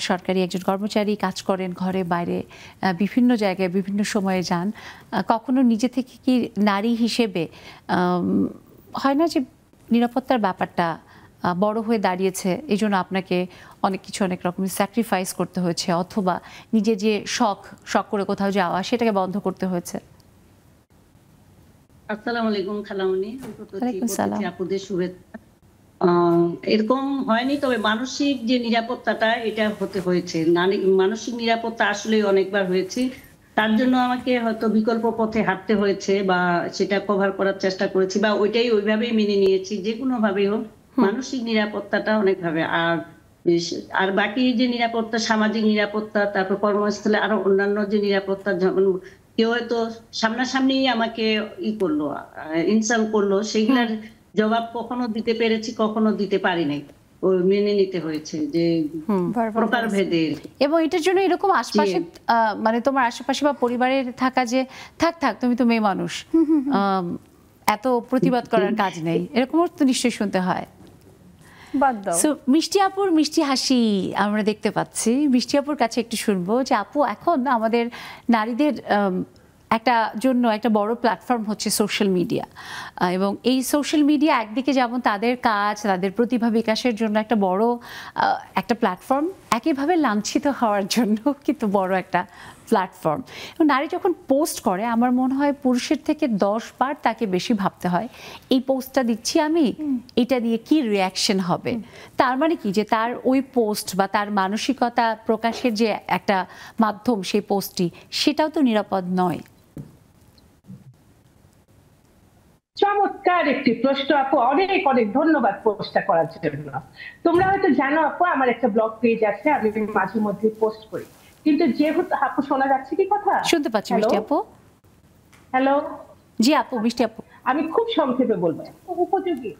সরকারি একজন কর্মচারী, কাজ করেন ঘরে বাইরে, বিভিন্ন জায়গায় বিভিন্ন সময়ে যান। কখনো নিজে থেকে কি নারী হিসেবে হয় না যে নিরাপত্তার ব্যাপারটা বড় হয়ে দাঁড়িয়েছে, এই জন্য আপনাকে অনেক কিছু অনেক রকমের স্যাক্রিফাইস করতে হয়েছে, অথবা নিজে যে শখ করে কোথাও যাওয়া সেটাকে বন্ধ করতে হয়েছে? আসসালামু আলাইকুম খালামণি, আপুদের শুভেচ্ছা। এরকম হয়নি, তবে মানসিক যে নিরাপত্তাটা এটা হতে হয়েছে, মানসিক নিরাপত্তা আসলে অনেকবার হয়েছে। তার জন্য আমাকে হয়তো বিকল্প পথে হাঁটতে হয়েছে, বা সেটা কভার করার চেষ্টা করেছি, বা ওইভাবেই মেনে নিয়েছি, যে কোনো ভাবে হোক মানসিক নিরাপত্তাটা অনেকভাবে। আর বাকি যে নিরাপত্তা, সামাজিক নিরাপত্তা, তারপর কর্মস্থলে আরো অন্যান্য যে নিরাপত্তা, যেমন কেউ হয়তো সামনাসামনি আমাকে করলো, ইনসাল্ট করলো, সেইগুলার জবাব কখনো দিতে পেরেছি, কখনো দিতে পারি নাই, মেনে নিতে হয়েছে যে প্রকারভেদের। এবং এটার জন্য এরকম আশপাশে মানে তোমার আশেপাশে বা পরিবারের থাকা যে থাক তুমি তো মেয়ে মানুষ, এত প্রতিবাদ করার কাজ নেই, এরকমও তো নিশ্চয়ই শুনতে হয়। মিষ্টি আপুর মিষ্টি হাসি আমরা দেখতে পাচ্ছি। মিষ্টি আপুর কাছে একটু শুনবো যে আপু, এখন আমাদের নারীদের একটা জন্য একটা বড় প্ল্যাটফর্ম হচ্ছে সোশ্যাল মিডিয়া, এবং এই সোশ্যাল মিডিয়া একদিকে যেমন তাদের কাজ, তাদের প্রতিভা বিকাশের জন্য একটা বড় একটা প্ল্যাটফর্ম, একইভাবে লাঞ্ছিত হওয়ার জন্য কিন্তু বড় একটা প্ল্যাটফর্ম। এবং নারী যখন পোস্ট করে, আমার মনে হয় পুরুষের থেকে 10 বার তাকে বেশি ভাবতে হয়, এই পোস্টটা দিচ্ছি আমি, এটা দিয়ে কি রিয়াকশন হবে। তার মানে কি, যে তার ওই পোস্ট বা তার মানসিকতা প্রকাশের যে একটা মাধ্যম, সেই পোস্টটি, সেটাও তো নিরাপদ নয়। চমৎকার একটি প্রশ্ন আপু, অনেক অনেক ধন্যবাদ পোস্টটা করার জন্য। তোমরা হয়তো জানো আপু, আমার একটা ব্লগ পেজ আছে, আমি মাঝে মধ্যে পোস্ট করি। কিন্তু যেহেতু আপু শোনা যাচ্ছে কি কথা? শুনতে পাচ্ছি মিষ্টি আপু। হ্যালো জি আপু, মিষ্টি আপু। আমি খুব সংক্ষেপে বলবো, উপযোগী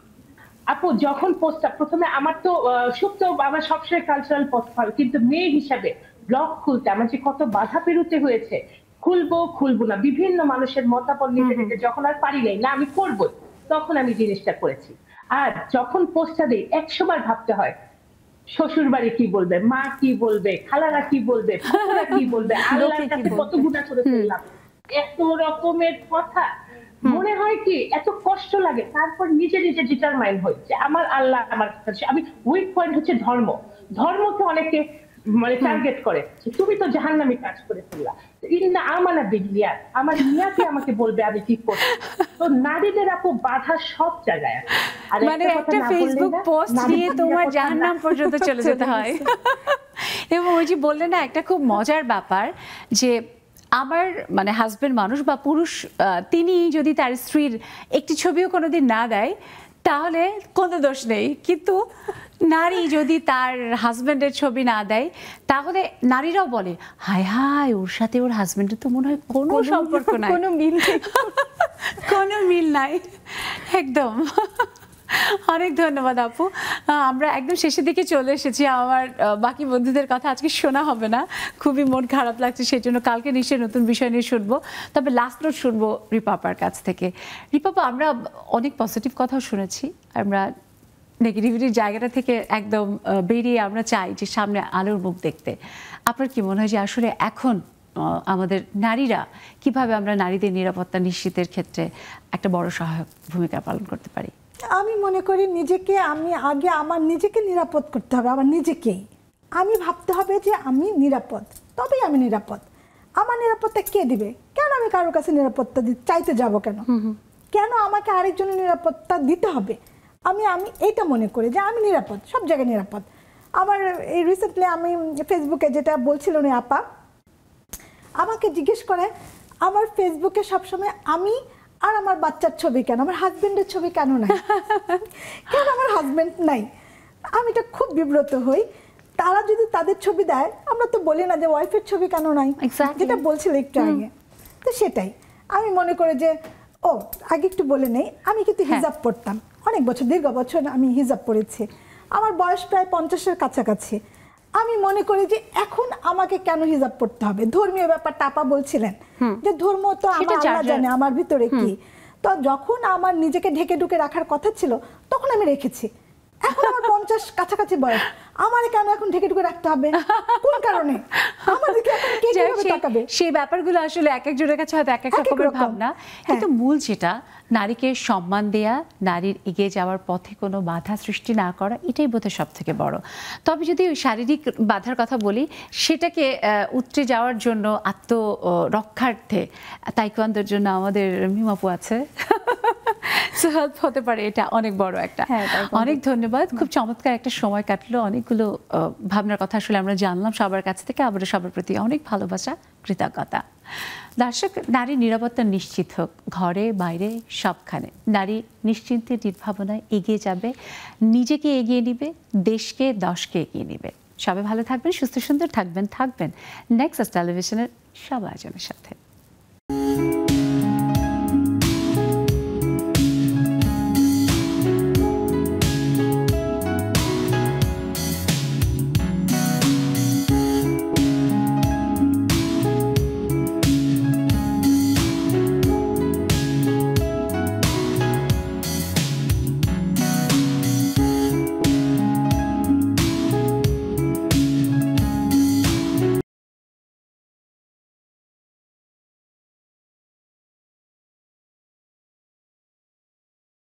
আপু যখন পোস্টটা প্রথমে আমার তো সুপ্ত, আমার সবসময় কালচারাল পোস্ট হয়, কিন্তু মেয়ে হিসাবে ব্লগ খুলতে আমার যে কত বাধা পেরোতে হয়েছে, খুলবো না, বিভিন্ন মানুষের মতামত নিতে নিতে যখন আর পারি নাই না আমি করবো, তখন আমি জিনিসটা করেছি। আর যখন পোস্টটা দিই 100 বার ভাবতে হয় শ্বশুর বাড়ি কি বলবে, মা কি বলবে, খালারা কি বলবে, ফুপুরা কি বলবে, আল্লাহর কাছে কত গুনাহ করে ফেললাম, এত রকমের কথা। মনে হয় কি এত কষ্ট লাগে, তারপর নিজে নিজে ডিটারমাইন হই যে আমার আল্লাহ আমার কাছে, আমি উইক পয়েন্ট হচ্ছে ধর্মকে অনেকে মানে টার্গেট করে, তুমি তো জাহান্নামী কাজ করে ফেললা, ইন্না আমানা বিনিয়া, আমার নিয়াতে আমাকে বলবে আমি কি করব। তো নারীদের আপু বাধা সব জায়গায় আছে। আর মানে একটা ফেসবুক পোস্ট নিয়ে তোমার জাহান্নাম পর্যন্ত চলে যেতে হয়। এবং ওই যে বললে না একটা খুব মজার ব্যাপার যে আমার মানে হাজবেন্ড মানুষ বা পুরুষ, তিনি যদি তার স্ত্রীর একটি ছবিও কোনোদিন না দেয় তাহলে কোনো দোষ নেই, কিন্তু নারী যদি তার হাজবেন্ডের ছবি না দেয় তাহলে নারীরাও বলে হায় হায় ওর সাথে ওর হাজবেন্ডের তো মনে হয় কোনো সম্পর্ক নাই, কোনো মিল নেই। কোনো মিল নাই। একদম। অনেক ধন্যবাদ আপু। আমরা একদম শেষের দিকে চলে এসেছি। আমার বাকি বন্ধুদের কথা আজকে শোনা হবে না, খুবই মন খারাপ লাগছে, সেই জন্য কালকে নিশ্চয়ই নতুন বিষয় নিয়ে শুনবো। তবে লাস্ট নোট শুনবো রিপাপার কাছ থেকে। রিপাপা, আমরা অনেক পজিটিভ কথাও শুনেছি, আমরা নেগেটিভিটির জায়গাটা থেকে একদম বেরিয়ে আমরা চাই যে সামনে আলোর মুখ দেখতে। আপনার কি মনে হয় যে আসলে এখন আমাদের নারীরা কিভাবে আমরা নারীদের নিরাপত্তা নিশ্চিতের ক্ষেত্রে একটা বড় সহায়ক ভূমিকা পালন করতে পারি? আমি মনে করি আমার নিজেকে নিরাপদ করতে হবে, আমার নিজেকেই আমি ভাবতে হবে যে আমি নিরাপদ, তবেই আমি নিরাপদ। আমার নিরাপত্তা কে দিবে? কেন আমি কারোর কাছে নিরাপত্তা চাইতে যাব? কেন আমাকে আরেকজনের নিরাপত্তা দিতে হবে? আমি এইটা মনে করি যে আমি নিরাপদ, সব জায়গায় নিরাপদ। আমার এই রিসেন্টলি আমি ফেসবুকে যেটা বলছিলেন আপা, আমাকে জিজ্ঞেস করে আমার ফেসবুকে সবসময় আমি আর আমার বাচ্চার ছবি কেন, আমার হাজবেন্ডের ছবি কেন নাই? কেন আমার হাজবেন্ড নাই? আমি এটা খুব বিব্রত হই। তারা যদি তাদের ছবি দেয়, আমরা তো বলি না যে ওয়াইফের ছবি কেন নাই, যেটা বলছিল একটু আগে। তো সেটাই আমি মনে করি যে আগে একটু বলে নেই, আমি কিন্তু হিজাব পড়তাম অনেক বছর, দীর্ঘ বছর আমি হিজাব পড়েছি, আমার বয়স প্রায় 50-এর কাছাকাছি। আমি মনে করি যে এখন আমাকে কেন হিজাব পড়তে হবে? ধর্মীয় ব্যাপারটা আপা বলছিলেন যে ধর্ম তো আমার আল্লাহ জানে আমার ভিতরে কি। তো যখন আমার নিজেকে ঢেকে ঢুকে রাখার কথা ছিল তখন আমি রেখেছি। এখন আমার 50 কাছাকাছি বয়স, আমারে কেন এখন ঢেকে ঢুকে রাখতে হবে? কোন কারণে? আমাদেরকে এখন কে কিভাবে তাকাবে? সেই ব্যাপারগুলো আসলে এক একজনের কাছে হয়তো এক এক রকমের ভাবনা, কিন্তু মূল যেটা নারীকে সম্মান দেয়া, নারীর এগিয়ে যাওয়ার পথে কোনো বাধা সৃষ্টি না করা, এটাই বোধহয় সব থেকে বড়। তবে যদি শারীরিক বাধার কথা বলি, সেটাকে উতরে যাওয়ার জন্য আত্মরক্ষার্থে তাইকোয়ান্দোর জন্য আমাদের মিমাপু আছে, হেল্প হতে পারে, এটা অনেক বড় একটা। অনেক ধন্যবাদ, খুব চমৎকার একটা সময় কাটলো, অনেকগুলো ভাবনার কথা আসলে আমরা জানলাম সবার কাছ থেকে, আবারও সবার প্রতি অনেক ভালোবাসা, কৃতজ্ঞতা। দর্শক, নারী নিরাপত্তা নিশ্চিত হোক, ঘরে বাইরে সবখানে নারী নিশ্চিন্তে নির্ভাবনায় এগিয়ে যাবে, নিজেকে এগিয়ে নিবে, দেশকে দশকে এগিয়ে নিবে। সবাই ভালো থাকবেন, সুস্থ সুন্দর থাকবেন নেক্সাস টেলিভিশনের সব আয়োজনের সাথে।